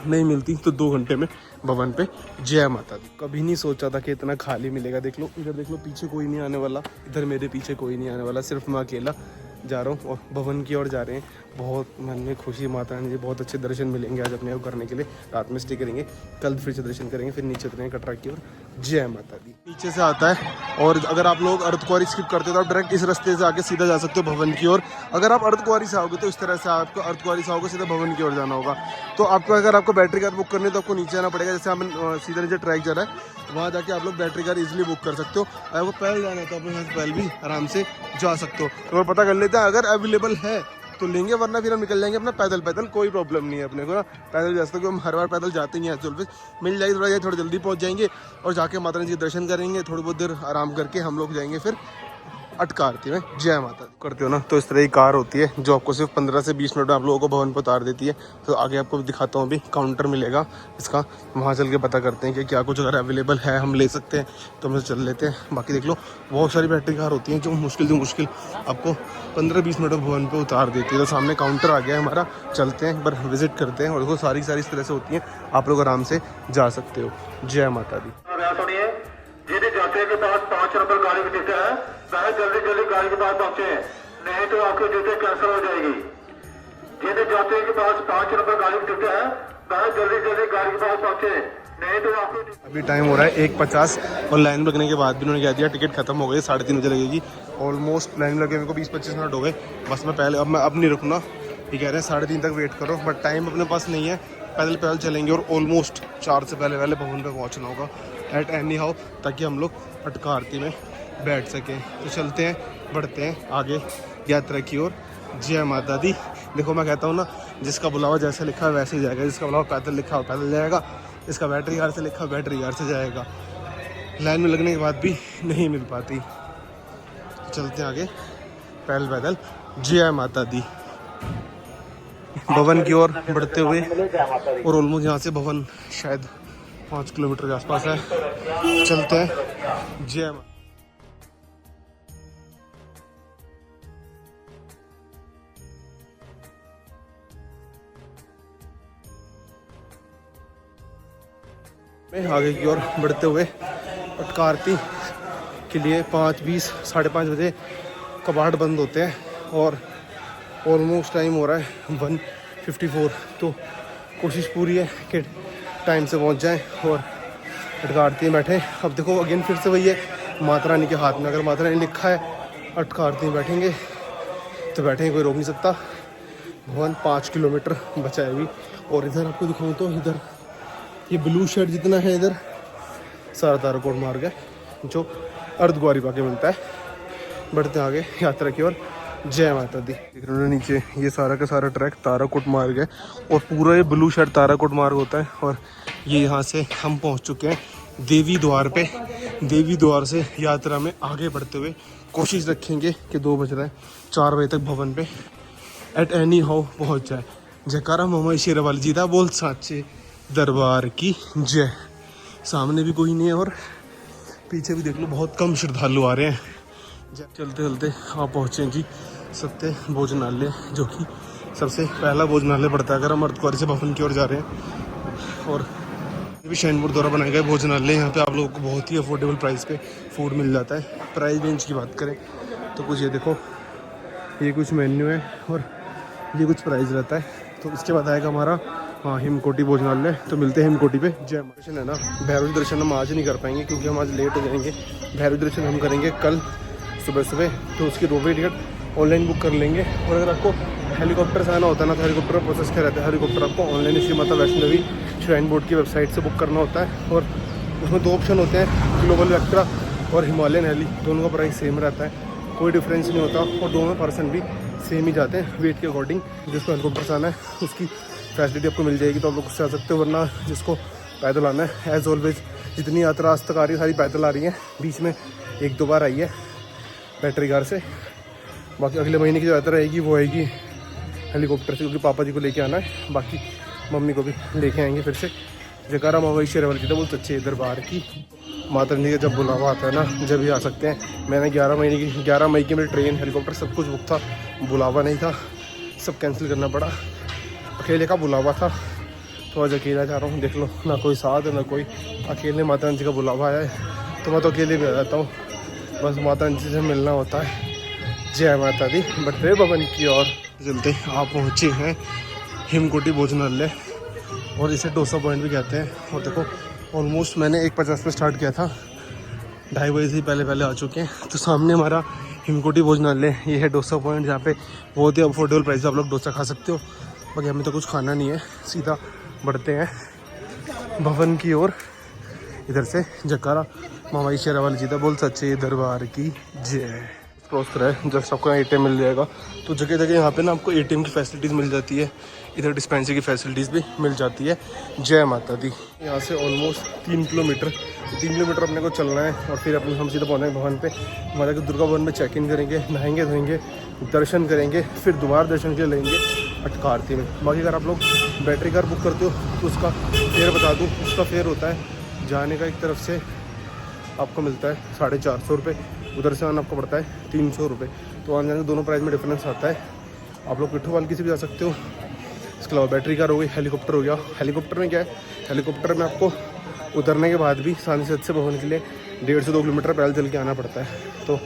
नहीं मिलती तो 2 घंटे में भवन पे। जय माता दी। कभी नहीं सोचा था कि इतना खाली मिलेगा। देख लो इधर, देख लो पीछे कोई नहीं आने वाला, इधर मेरे पीछे कोई नहीं आने वाला, सिर्फ मैं अकेला जा रहा हूँ और भवन की ओर जा रहे हैं। बहुत मन में खुशी, माता रानी जी बहुत अच्छे दर्शन मिलेंगे आज अपने को करने के लिए। रात में स्टे करेंगे, कल फिर से दर्शन करेंगे, फिर नीचे उतरेंगे कटरा की ओर। जय माता दी। नीचे से आता है, और अगर आप लोग अर्धकुंवारी स्किप करते हो तो आप डायरेक्ट इस रास्ते से आके सीधा जा सकते हो भवन की ओर। अगर आप अर्धकुंवारी से आओगे तो इस तरह से आपको अर्धकुंवारी से आओगे सीधा भवन की ओर जाना होगा। तो आपको अगर आपको बैटरी कार बुक करनी है तो आपको नीचे आना पड़ेगा। जैसे हम सीधा नीचे ट्रैक जा रहा है, वहाँ जाके आप लोग बैटरी कार इजीली बुक कर सकते हो। अगर आपको पैदल जाना है तो आप यहाँ से पैदल भी आराम से जा सकते हो। तो पता कर लेते हैं, अगर अवेलेबल है तो लेंगे, वरना फिर हम निकल जाएंगे अपना पैदल। कोई प्रॉब्लम नहीं है अपने को ना, पैदल जा सकते हो। हम हर बार पैदल जाते ही हैं, चल मिल जाएगी थोड़ा जल्दी पहुँच जाएंगे और जाके माता रानी जी के दर्शन करेंगे। थोड़ी बहुत देर आराम करके हम लोग जाएंगे फिर अटका आरती में। जय माता दी। करते हो ना तो इस तरह की कार होती है जो आपको सिर्फ 15 से 20 मिनट में आप लोगों को भवन पर उतार देती है। तो आगे आपको दिखाता हूँ, अभी काउंटर मिलेगा इसका, वहाँ चल के पता करते हैं कि क्या कुछ अगर अवेलेबल है हम ले सकते हैं तो हम चल लेते हैं। बाकी देख लो बहुत सारी बैटरी कार होती हैं जो मुश्किल आपको 15-20 मिनट में भवन पर उतार देती है। तो सामने काउंटर आ गया है हमारा, चलते हैं एक बार विजिट करते हैं। और देखो सारी इस तरह से होती हैं, आप लोग आराम से जा सकते हो। जय माता दी। जिन्हें यात्री के पास 5 नंबर गाड़ी की टिकट है वह जल्दी गाड़ी के पास पहुंचे, नहीं तो आपकी टिकट कैंसिल हो जाएगी। जिन्हें यात्री के पास 5 नंबर गाड़ी की टिकट है वह जल्दी गाड़ी के पास पहुंचे, नहीं तो आपकी। अभी टाइम हो रहा है 1:50 और लाइन लगने के बाद भी उन्होंने कह दिया टिकट खत्म हो गई, 3:30 बजे लगेगी। ऑलमोस्ट लाइन लगे मेरे को 20-25 मिनट हो गए। बस मैं पहले अब नहीं रुकना, ये कह रहे हैं 3:30 तक वेट करो, बट टाइम अपने पास नहीं है। पैदल चलेंगे और ऑलमोस्ट 4 से पहले भवन पे पहुंचना होगा एट एनी हाउ, ताकि हम लोग अटका आरती में बैठ सकें। तो चलते हैं, बढ़ते हैं आगे यात्रा की ओर। जय माता दी। देखो मैं कहता हूँ ना, जिसका बुलावा जैसे लिखा है वैसे ही जाएगा, जिसका बुलावा पैदल लिखा हो पैदल जाएगा, इसका बैटरी कार से लिखा बैटरी कार से जाएगा। लाइन में लगने के बाद भी नहीं मिल पाती। चलते हैं आगे पैदल। जय माता दी। भवन की ओर बढ़ते हुए, और ऑलमोस्ट यहाँ से भवन शायद 5 किलोमीटर के आसपास है। चलते हैं। जय माता। मैं आगे की ओर बढ़ते हुए पटका आरती के लिए 5:20 5:30 बजे कबाड़ बंद होते हैं और ऑलमोस्ट टाइम हो रहा है 1:54। तो कोशिश पूरी है कि टाइम से पहुंच जाएं और पटका आरती में बैठें। अब देखो अगेन फिर से वही है माता रानी के हाथ में, अगर माता रानी लिखा है पटका आरती में बैठेंगे तो बैठेंगे, कोई रोक नहीं सकता। भवन 5 किलोमीटर बचा है अभी। और इधर आपको दिखाऊं तो इधर ये ब्लू शर्ट जितना है इधर सारा ताराकोट मार्ग है जो अर्धकुंवारी के मिलता है। बढ़ते आगे यात्रा की ओर। जय माता दी। देख रहे हो नीचे ये सारा का सारा ट्रैक ताराकोट मार्ग है और पूरा ये ब्लू शर्ट ताराकोट मार्ग होता है। और ये यहाँ से हम पहुँच चुके हैं देवी द्वार पे। देवी द्वार से यात्रा में आगे बढ़ते हुए कोशिश रखेंगे कि 2 बज रहा है 4 बजे तक भवन पे एट एनी हाउ पहुँच जाए। जयकारा मामा शेरावाली जी दा बोल साचे दरबार की जय। सामने भी कोई नहीं है और पीछे भी देख लो बहुत कम श्रद्धालु आ रहे हैं। चलते चलते आप पहुँचे जी सत्य भोजनालय, जो कि सबसे पहला भोजनालय पड़ता है अगर हम अर्धकुंवारी से भवन की ओर जा रहे हैं। और ये भी शैनपुर द्वारा बनाया गया भोजनालय। यहाँ पे आप लोगों को बहुत ही अफोर्डेबल प्राइस पे फूड मिल जाता है। प्राइस रेंज की बात करें तो कुछ ये देखो, ये कुछ मेन्यू है और ये कुछ प्राइस रहता है। तो इसके बाद आएगा हमारा हिमकोटी भोजनालय। तो मिलते हैं हिमकोटी पे। जय दर्शन है ना, भैरव दर्शन हम आज नहीं कर पाएंगे क्योंकि हम आज लेट हो जाएंगे। भैरव दर्शन हम करेंगे कल सुबह। तो उसकी रोपवे टिकट ऑनलाइन बुक कर लेंगे। और अगर आपको हेलीकॉप्टर से आना होता है ना तो हेलीकॉप्टर प्रोसेस क्या रहता है, हेलीकॉप्टर आपको online Shri Mata Vaishno Devi shrine board की वेबसाइट से बुक करना होता है। और उसमें 2 ऑप्शन होते हैं, ग्लोबल वेक्ट्रा और हिमालयन हेली। दोनों का प्राइस सेम रहता है, कोई डिफरेंस नहीं होता और दोनों पर्सन भी सेम ही जाते हैं वेट के अकॉर्डिंग। जिसको हेलीकॉप्टर से आना है उसकी फैसिलिटी आपको मिल जाएगी तो आप लोग उससे आ सकते हो, वरना जिसको पैदल आना है एज ऑलवेज जितनी यात्रा आज तक आ रही है सारी पैदल आ रही है। बीच में 1-2 बार आई है बैटरी कार से। बाकी अगले महीने की जो यात्रा रहेगी वो आएगी हेलीकॉप्टर से, क्योंकि पापा जी को लेके आना है, बाकी मम्मी को भी लेके आएंगे फिर से। जयकारा मामा शेरावाली जी तो बहुत अच्छे दरबार की। माता रानी का जब बुलावा आता है ना जब ही आ सकते हैं। मैंने 11 मई की मेरी ट्रेन हेलीकॉप्टर सब कुछ बुक था, बुलावा नहीं था, सब कैंसिल करना पड़ा। अकेले का बुलावा था तो आज अकेला जा रहा हूँ। देख लो ना कोई साथ है ना कोई, अकेले माता रानी जी का बुलावा आया है तो मैं तो अकेले भी आ जाता हूँ। बस माता रानी जी से मिलना होता है। जय माता दी। बढ़ते भवन की ओर चलते आप पहुँचे हैं हिमकोटी भोजनालय और इसे डोसा पॉइंट भी कहते हैं। और देखो ऑलमोस्ट मैंने 1:50 पे स्टार्ट किया था, 2:30 बजे से पहले आ चुके हैं। तो सामने हमारा हिमकोटी भोजनालय ये है डोसा पॉइंट, जहाँ पे बहुत ही अफोर्डेबल प्राइस आप लोग डोसा खा सकते हो। बाकी हमें तो कुछ खाना नहीं है, सीधा बढ़ते हैं भवन की ओर। इधर से जयकारा मामा शेरावाली जी दा बोल सच्चे दरबार की जय। क्रॉस कराए जस्ट आपको यहाँ ATM मिल जाएगा। तो जगह जगह यहाँ पे ना आपको ATM की फैसिलिटीज़ मिल जाती है, इधर डिस्पेंसरी की फैसिलिटीज़ भी मिल जाती है। जय माता दी। यहाँ से ऑलमोस्ट 3 किलोमीटर अपने को चलना है और फिर अपने हम सीधा पहुँचेंगे भवन पे। हमारे दुर्गा भवन में चेक इन करेंगे, नहाएंगे धोएंगे, दर्शन करेंगे, फिर दोबारा दर्शन के लिए लेंगे पटका आरती में। बाकी अगर आप लोग बैटरी कार बुक करते हो तो उसका फेयर बता दूँ, उसका फेयर होता है जाने का एक तरफ से आपको मिलता है 450 रुपये, उधर से आना आपको पड़ता है 300 रुपये। तो आने जाने दोनों प्राइस में डिफरेंस आता है। आप लोग पिट्ठू पालकी से भी जा सकते हो। इसके अलावा बैटरी कार हो गई, हेलीकॉप्टर हो गया। हेलीकॉप्टर में क्या है, हेलीकॉप्टर में आपको उतरने के बाद भी सांसद से भवन के लिए 1.5 से 2 किलोमीटर पैदल चल के आना पड़ता है। तो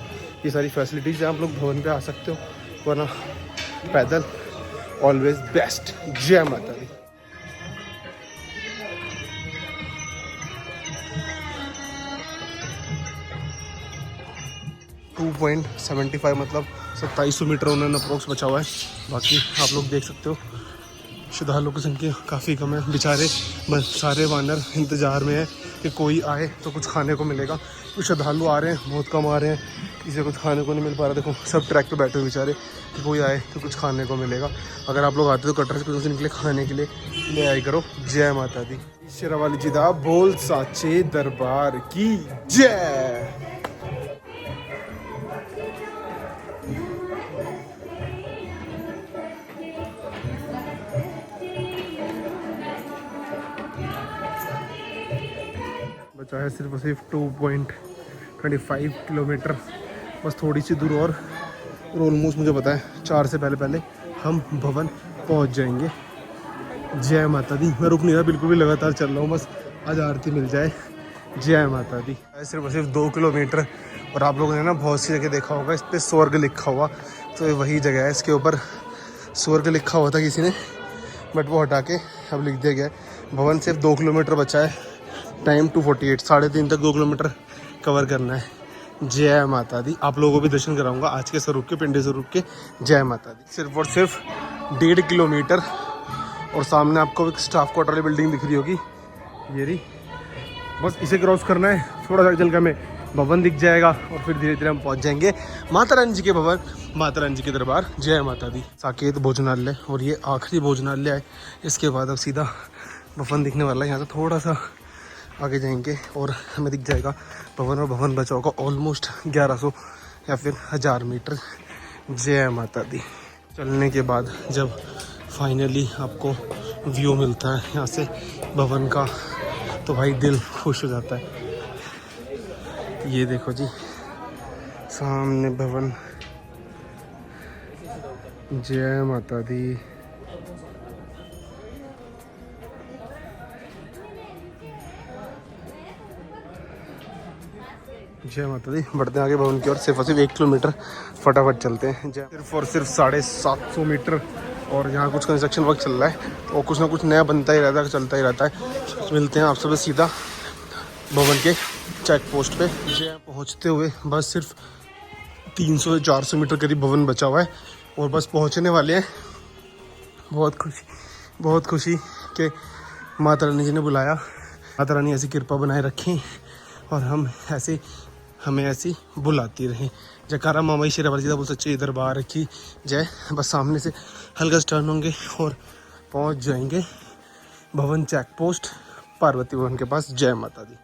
ये सारी फैसिलिटीज़ आप लोग भवन पे आ सकते हो, वरना पैदल ऑलवेज बेस्ट। जय माता दी। .75 मतलब 2700 मीटर उन्होंने अप्रोक्स बचा हुआ है। बाकी आप लोग देख सकते हो श्रद्धालुओं की संख्या काफ़ी कम है। बेचारे बस सारे वानर इंतज़ार में है कि कोई आए तो कुछ खाने को मिलेगा। कुछ श्रद्धालु आ रहे हैं, बहुत कम आ रहे हैं, किसी को कुछ खाने को नहीं मिल पा रहा। देखो सब ट्रैक पे बैठे हुए बेचारे कि कोई आए तो कुछ खाने को मिलेगा। अगर आप लोग आते तो कटरा से निकले खाने के लिए ले आई करो। जय माता दी। शेरावाली जी दा बोल साचे दरबार की जय। बचा है सिर्फ 2.25 किलोमीटर, बस थोड़ी सी दूर और ऑलमोस्ट मुझे पता है 4 से पहले हम भवन पहुंच जाएंगे। जय माता दी। मैं रुक नहीं रहा बिल्कुल भी, लगातार चल रहा हूँ, बस आज आरती मिल जाए। जय माता दी। सिर्फ 2 किलोमीटर, और आप लोगों ने ना बहुत सी जगह देखा होगा इस पर स्वर्ग लिखा हुआ, तो ये वही जगह है। इसके ऊपर स्वर्ग लिखा हुआ था किसी ने, बट वो हटा के अब लिख दिया गया है। भवन सिर्फ 2 किलोमीटर बचा है, टाइम 2:48, 3:30 तक 2 किलोमीटर कवर करना है। जय माता दी। आप लोगों को भी दर्शन कराऊंगा आज के स्वरूप के, पिंडी स्वरूप के। जय माता दी। सिर्फ और सिर्फ 1.5 किलोमीटर, और सामने आपको एक स्टाफ क्वार्टर वाली बिल्डिंग दिख रही होगी, ये रही। बस इसे क्रॉस करना है, थोड़ा सा चल के हमें भवन दिख जाएगा, और फिर धीरे धीरे हम पहुंच जाएंगे माता रानी जी के भवन, माता रानी जी के दरबार। जय माता दी। साकेत भोजनालय, और ये आखिरी भोजनालय है। इसके बाद अब सीधा भवन दिखने वाला है। यहाँ से थोड़ा सा आगे जाएंगे और हमें दिख जाएगा भवन, और भवन बचा होगा ऑलमोस्ट 1100 या फिर 1000 मीटर। जय माता दी। चलने के बाद जब फाइनली आपको व्यू मिलता है यहाँ से भवन का, तो भाई दिल खुश हो जाता है। ये देखो जी सामने भवन। जय माता दी। जय माता दी। बढ़ते हैं आगे भवन की ओर। सिर्फ और सिर्फ 1 किलोमीटर, फटाफट चलते हैं। सिर्फ और सिर्फ 750 मीटर, और यहाँ कुछ कंस्ट्रक्शन वर्क चल रहा है, और कुछ ना कुछ नया बनता ही रहता है, चलता ही रहता है। मिलते हैं आप सब सीधा भवन के चेक पोस्ट पे। पहुँचते हुए बस सिर्फ 300 से 400 मीटर करीब भवन बचा हुआ है, और बस पहुँचने वाले हैं। बहुत खुशी कि माता रानी जी ने बुलाया। माता रानी ऐसी कृपा बनाए रखें, और हमें ऐसी बुलाती रहें। जयकारा मामा शेरावाली जी का बोल सच्चे दरबार की जय। बस सामने से हल्का टर्न होंगे और पहुंच जाएंगे भवन चेक पोस्ट, पार्वती भवन के पास। जय माता दी।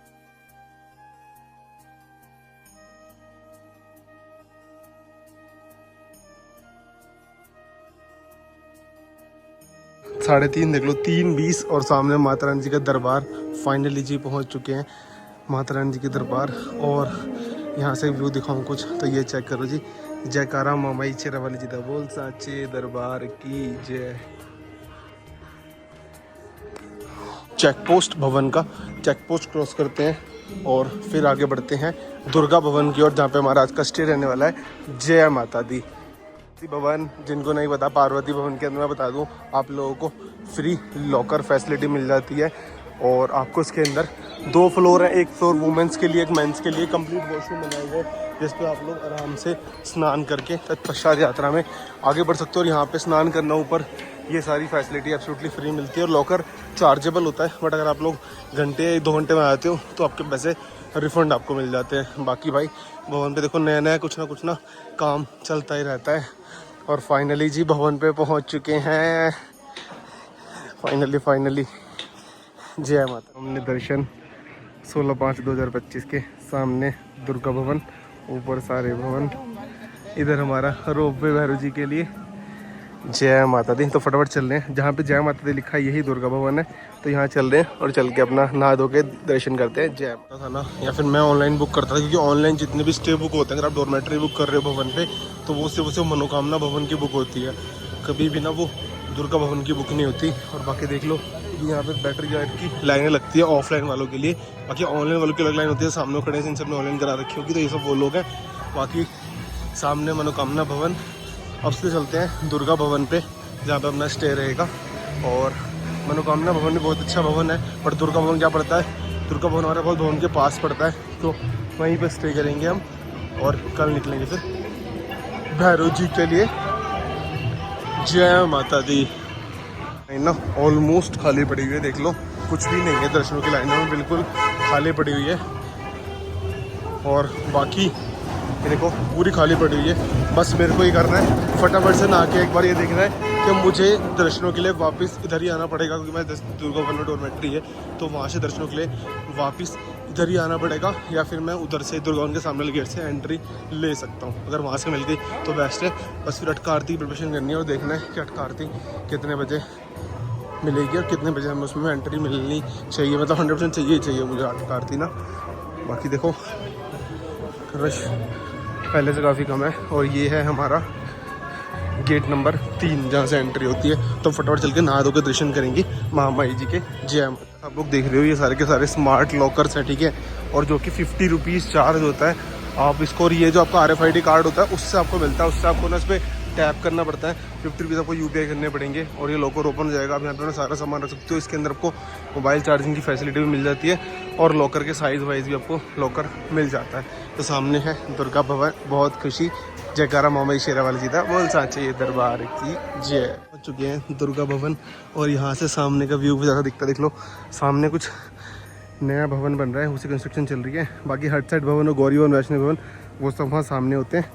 साढ़े 3 देख लो, 3:20, और सामने माता रानी जी का दरबार। फाइनली जी पहुंच चुके हैं माता रानी जी के दरबार, और यहाँ से व्यू दिखाऊं कुछ तो ये चेक करो जी। जयकारा मामाई शेरावाली जी दा बोल साचे दरबार की जय। चेक पोस्ट भवन का चेक पोस्ट क्रॉस करते हैं, और फिर आगे बढ़ते हैं दुर्गा भवन की ओर, जहाँ पे हमारा आज का स्टे रहने वाला है। जय माता दी। भवन जिनको नहीं पता, पार्वती भवन के अंदर मैं बता दूं, आप लोगों को फ्री लॉकर फैसिलिटी मिल जाती है, और आपको इसके अंदर 2 फ्लोर है। एक फ्लोर वुमेंस के लिए, एक मेंस के लिए। कंप्लीट वॉशरूम बनाए हुए जिस पे आप लोग आराम से स्नान करके तत्पश्चात यात्रा में आगे बढ़ सकते हो। और यहाँ पे स्नान करना ऊपर, ये सारी फैसिलिटी एब्सोल्युटली फ्री मिलती है। और लॉकर चार्जेबल होता है, बट अगर आप लोग घंटे या 2 घंटे में आते हो तो आपके पैसे रिफंड आपको मिल जाते हैं। बाकी भाई भवन पे देखो नया कुछ ना काम चलता ही रहता है। और फाइनली जी भवन पे पहुँच चुके हैं। फाइनली जय माता। हमने दर्शन 16/5/2025 के सामने दुर्गा भवन, ऊपर सारे भवन, इधर हमारा रोपवे भैरव जी के लिए। जय माता दी। तो फटाफट चल रहे हैं, जहाँ पे जय माता दी लिखा है यही दुर्गा भवन है, तो यहाँ चल रहे हैं और चल के अपना नहा धो के दर्शन करते हैं। जय माता था ना, या फिर मैं ऑनलाइन बुक करता था, क्योंकि ऑनलाइन जितने भी स्टे बुक होते हैं, अगर आप डॉर्मेट्री बुक कर रहे हो भवन पे, तो वो सिर्फ मनोकामना भवन की बुक होती है, कभी भी ना वो दुर्गा भवन की बुक नहीं होती। और बाकी देख लो यहाँ पे बैटरी गार्ड की लाइनें लगती है ऑफलाइन वालों के लिए, बाकी ऑनलाइन वालों की अलग लाइन होती है। सामने खड़े हैं, इन सब ने ऑनलाइन करा रखी होगी, तो ये सब वो लोग हैं। बाकी सामने मनोकामना भवन। अब से चलते हैं दुर्गा भवन पे, जहाँ पे अपना स्टे रहेगा। और मनोकामना भवन भी बहुत अच्छा भवन है, पर दुर्गा भवन क्या पड़ता है, दुर्गा भवन हमारे बहुत भवन के पास पड़ता है, तो वहीं पे स्टे करेंगे हम, और कल निकलेंगे फिर भैरव जी के लिए। जय माता दी। ना ऑलमोस्ट खाली पड़ी हुई है, देख लो कुछ भी नहीं है, दर्शनों की लाइनों में बिल्कुल खाली पड़ी हुई है। और बाकी ये देखो पूरी खाली पड़ी हुई है। बस मेरे को ये करना है फटाफट से नहा के, एक बार ये देखना है कि मुझे दर्शनों के लिए वापस इधर ही आना पड़ेगा, क्योंकि मैं दुर्गा भवन में डॉर्मेट्री है, तो वहाँ से दर्शनों के लिए वापस इधर ही आना पड़ेगा, या फिर मैं उधर से दुर्गा भवन के सामने वाले गेट से एंट्री ले सकता हूँ। अगर वहाँ से मिल गई तो बेस्ट है। बस फिर अटका आरती की प्रिपरेशन करनी है, और देखना है कि अटका आरती कितने बजे मिलेगी और कितने बजे हमें उसमें एंट्री मिलनी चाहिए। मतलब 100% चाहिए मुझे अटका आरती ना। बाकी देखो रश पहले से काफ़ी कम है। और ये है हमारा गेट नंबर 3 जहाँ से एंट्री होती है। तो फटाफट चल के नहा धो के दर्शन करेंगे महामाई जी के। जय माता। आप लोग देख रहे हो ये सारे के सारे स्मार्ट लॉकर्स हैं, ठीक है, और जो कि 50 रुपीज़ चार्ज होता है आप इसको। और ये जो आपका RFID कार्ड होता है उससे आपको मिलता है, उससे आपको ना इस पर टैप करना पड़ता है। 50 रुपीज़ आपको UPI करने पड़ेंगे और ये लॉकर ओपन हो जाएगा। आप यहाँ पे ना सारा सामान रख सकते हो। इसके अंदर आपको मोबाइल चार्जिंग की फैसिलिटी भी मिल जाती है और लॉकर के साइज़ वाइज भी आपको लॉकर मिल जाता है। तो सामने है दुर्गा भवन। बहुत खुशी, जयकारा महामाई शेरावाली जी का बोल साचे ये दरबार की जय। पहुंच चुके हैं दुर्गा भवन और यहाँ से सामने का व्यू भी ज़्यादा दिखता है। देख लो सामने कुछ नया भवन बन रहा है, उसी कंस्ट्रक्शन चल रही है। बाकी हट साइड भवन और गौरी भवन, वैष्णव भवन वो सब वहाँ सामने होते हैं।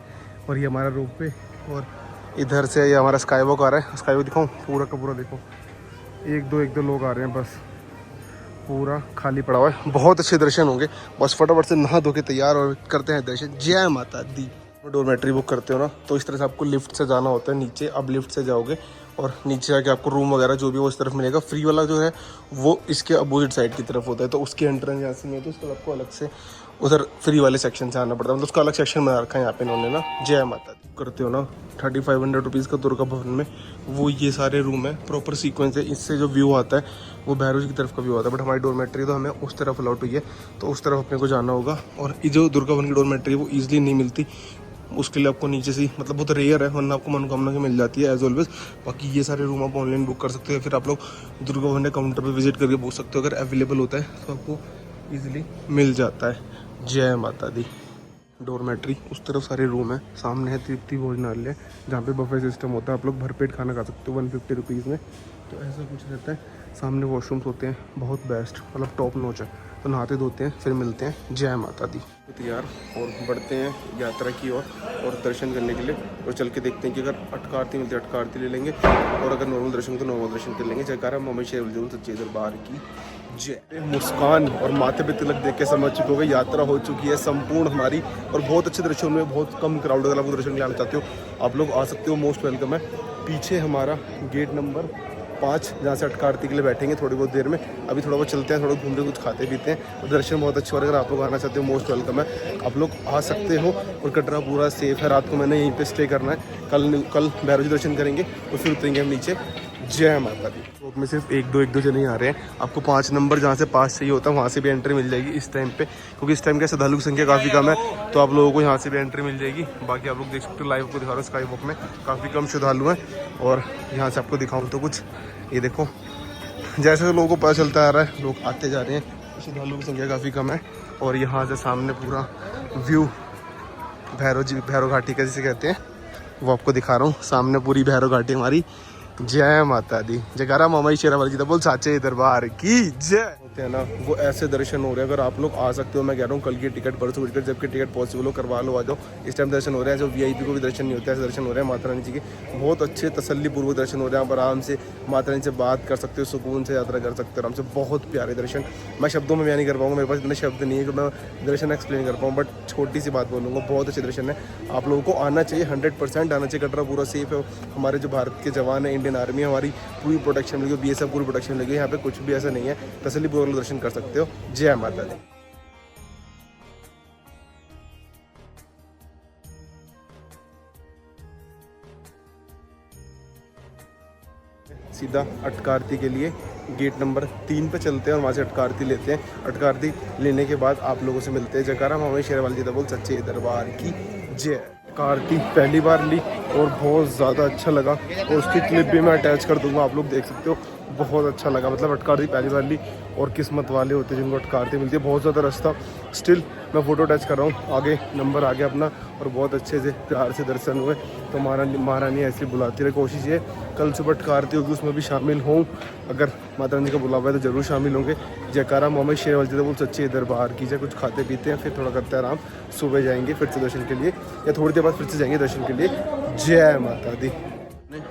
और ये हमारा रोप वे और इधर से ये हमारा स्काई वॉक आ रहा है। स्काई वॉक दिखाऊँ पूरा का पूरा, देखो एक दो लोग आ रहे हैं, बस पूरा खाली पड़ा हुआ है। बहुत अच्छे दर्शन होंगे। बस फटाफट से नहा धो के तैयार और करते हैं दर्शन। जय माता दी। डोरमेट्री बुक करते हो ना तो इस तरह से आपको लिफ्ट से जाना होता है नीचे। अब लिफ्ट से जाओगे और नीचे जाके आपको रूम वगैरह जो भी वो इस तरफ मिलेगा। फ्री वाला जो है वो इसके अपोजिट साइड की तरफ होता है, तो उसकी एंट्रेंस यहाँ से नहीं होती, उसको आपको अलग से उधर फ्री वाले सेक्शन से आना पड़ता है। मतलब उसका अलग सेक्शन बना रखा है यहाँ पे इन्होंने ना। जय माता दी। करते हो ना 3500 रुपीज़ का दुर्गा भवन में, वो ये सारे रूम है, प्रॉपर सीक्वेंस है। इससे जो व्यू आता है वो भैरव जी की तरफ का व्यू आता है। बट हमारी डोरमेट्री तो हमें उस तरफ अलॉट हुई है, तो उस तरफ अपने को जाना होगा। और ये जो दुर्गा भवन की डोरमेट्री है वो ईजिली नहीं मिलती, उसके लिए आपको नीचे से मतलब बहुत रेयर है, वरना आपको मनोकामना की मिल जाती है एज ऑलवेज। बाकी ये सारे रूम आप ऑनलाइन बुक कर सकते हो, फिर आप लोग दुर्गा भवन काउंटर पे विजिट करके पूछ सकते हो। अगर अवेलेबल होता है तो आपको ईजिली मिल जाता है। जय माता दी। डोरमेट्री उस तरफ सारे रूम है। सामने है तृप्ति भोजनालय जहाँ पे बफे सिस्टम होता है। आप लोग भरपेट खाना खा सकते हो 150 रुपीज़ में, तो ऐसा कुछ रहता है। सामने वॉशरूम्स होते हैं, बहुत बेस्ट, मतलब टॉप नॉच है। तो नहाते धोते हैं फिर मिलते हैं। जय माता दी। तैयार और बढ़ते हैं यात्रा की ओर और दर्शन करने के लिए। और चल के देखते हैं कि अगर अटका आरती मिलती है अटका आरती ले लेंगे, और अगर नॉर्मल दर्शन तो नॉर्मल दर्शन कर लेंगे। जयकारा महामाई शेरावाली सच्चे दरबार की जय। मुस्कान और माथे पे तिलक देख के समझ चुके हो गए यात्रा हो चुकी है संपूर्ण हमारी। और बहुत अच्छे दर्शन में, बहुत कम क्राउड। अगर आपको दर्शन लाना चाहते हो आप लोग आ सकते हो, मोस्ट वेलकम है। पीछे हमारा गेट नंबर 5 जहाँ से अटका आरती के लिए बैठेंगे थोड़ी बहुत देर में। अभी थोड़ा बहुत चलते हैं, थोड़ा घूमते कुछ खाते पीते हैं, और दर्शन बहुत अच्छे हो रहे हैं। अगर आप लोग आना चाहते हो मोस्ट वेलकम है, आप लोग आ सकते हो। और कटरा पूरा सेफ है, रात को मैंने यहीं पे स्टे करना है। कल भैरव जी दर्शन करेंगे और फिर उतरेंगे हम नीचे। जय माता दी। शॉप में सिर्फ एक दो जने ही आ रहे हैं। आपको 5 नंबर जहाँ से पास चाहिए होता है वहाँ से भी एंट्री मिल जाएगी इस टाइम पे, क्योंकि इस टाइम क्या श्रद्धालु की संख्या काफ़ी कम है, तो आप लोगों को यहाँ से भी एंट्री मिल जाएगी। बाकी आप लोग देख सकते हो, लाइव को दिखा रहा हूँ, स्काई वॉक में काफ़ी कम श्रद्धालु हैं। और यहाँ से आपको दिखाऊँ तो कुछ ये देखो, जैसे लोगों को पता चलता आ रहा है लोग आते जा रहे हैं, श्रद्धालुओं की संख्या काफ़ी कम है। और यहाँ से सामने पूरा व्यू भैरव घाटी का जिसे कहते हैं वो आपको दिखा रहा हूँ। सामने पूरी भैरव घाटी हमारी। जय माता दी। जयकारा महामाई शेरावाली जी का बोल साचे दरबार की जय। होते हैं ना वो ऐसे दर्शन हो रहे हैं। अगर आप लोग आ सकते हो, मैं कह रहा हूँ कल की टिकट परसों टिकट जबकि टिकट पॉसिबल हो करवा लो, आ जाओ। इस टाइम दर्शन हो रहे हैं, जो VIP को भी दर्शन नहीं होते ऐसे दर्शन हो रहे हैं माता रानी जी के। बहुत अच्छे तसल्ली पूर्वक दर्शन हो रहे हैं। आप आराम से माता रानी से बात कर सकते हो, सुकून से यात्रा कर सकते हो आराम से। बहुत प्यारे दर्शन, मैं शब्दों में बयान नहीं कर पाऊँगा, मेरे पास इतने शब्द नहीं है कि मैं दर्शन एक्सप्लेन कर पाऊँ। बट छोटी सी बात बोलूँगा, बहुत अच्छे दर्शन है। आप लोगों को आना चाहिए, 100% आना चाहिए। कटरा पूरा सेफ है। हमारे जो भारत के जवान है, इंडियन आर्मी हमारी पूरी प्रोटेक्शन मिलेगी, BSF पूरी प्रोटेक्शन मिलेगी। यहाँ पे कुछ भी ऐसा नहीं है, तसल्ली पूर्वक दर्शन कर सकते हो। जय माता दी। सीधा अटका आरती के लिए गेट नंबर 3 पे चलते हैं और वहाँ से अटका आरती लेते हैं। अटका आरती लेने के बाद आप लोगों से मिलते हैं। जयकारा महामाई शेरावाली जी का बोल सच्चे दरबार की जय। अटका आरती पहली बार ली और बहुत ज़्यादा अच्छा लगा, और उसकी क्लिप भी मैं अटैच कर दूंगा, आप लोग देख सकते हो। बहुत अच्छा लगा, मतलब अटका आरती पहली बार ली, और किस्मत वाले होते हैं जिनको अटका आरती मिलती है। बहुत ज़्यादा रास्ता, स्टिल मैं फ़ोटो अटैच कर रहा हूँ। आगे नंबर आ गया अपना, और बहुत अच्छे से प्यार से दर्शन हुए। तो महारानी ऐसी बुलाती रहे। कोशिश ये कल सुबह अटका आरती होगी, उसमें भी शामिल हों। अगर माता रानी का बुलावा है तो ज़रूर शामिल होंगे। जयकारा महामाई शेरावाली जी का बोल सच्चे दरबार की जय। कुछ खाते पीते हैं, फिर थोड़ा करते हैं आराम। सुबह जाएंगे फिर से दर्शन के लिए, या थोड़ी देर बाद फिर से जाएंगे दर्शन के लिए। जय माता दी।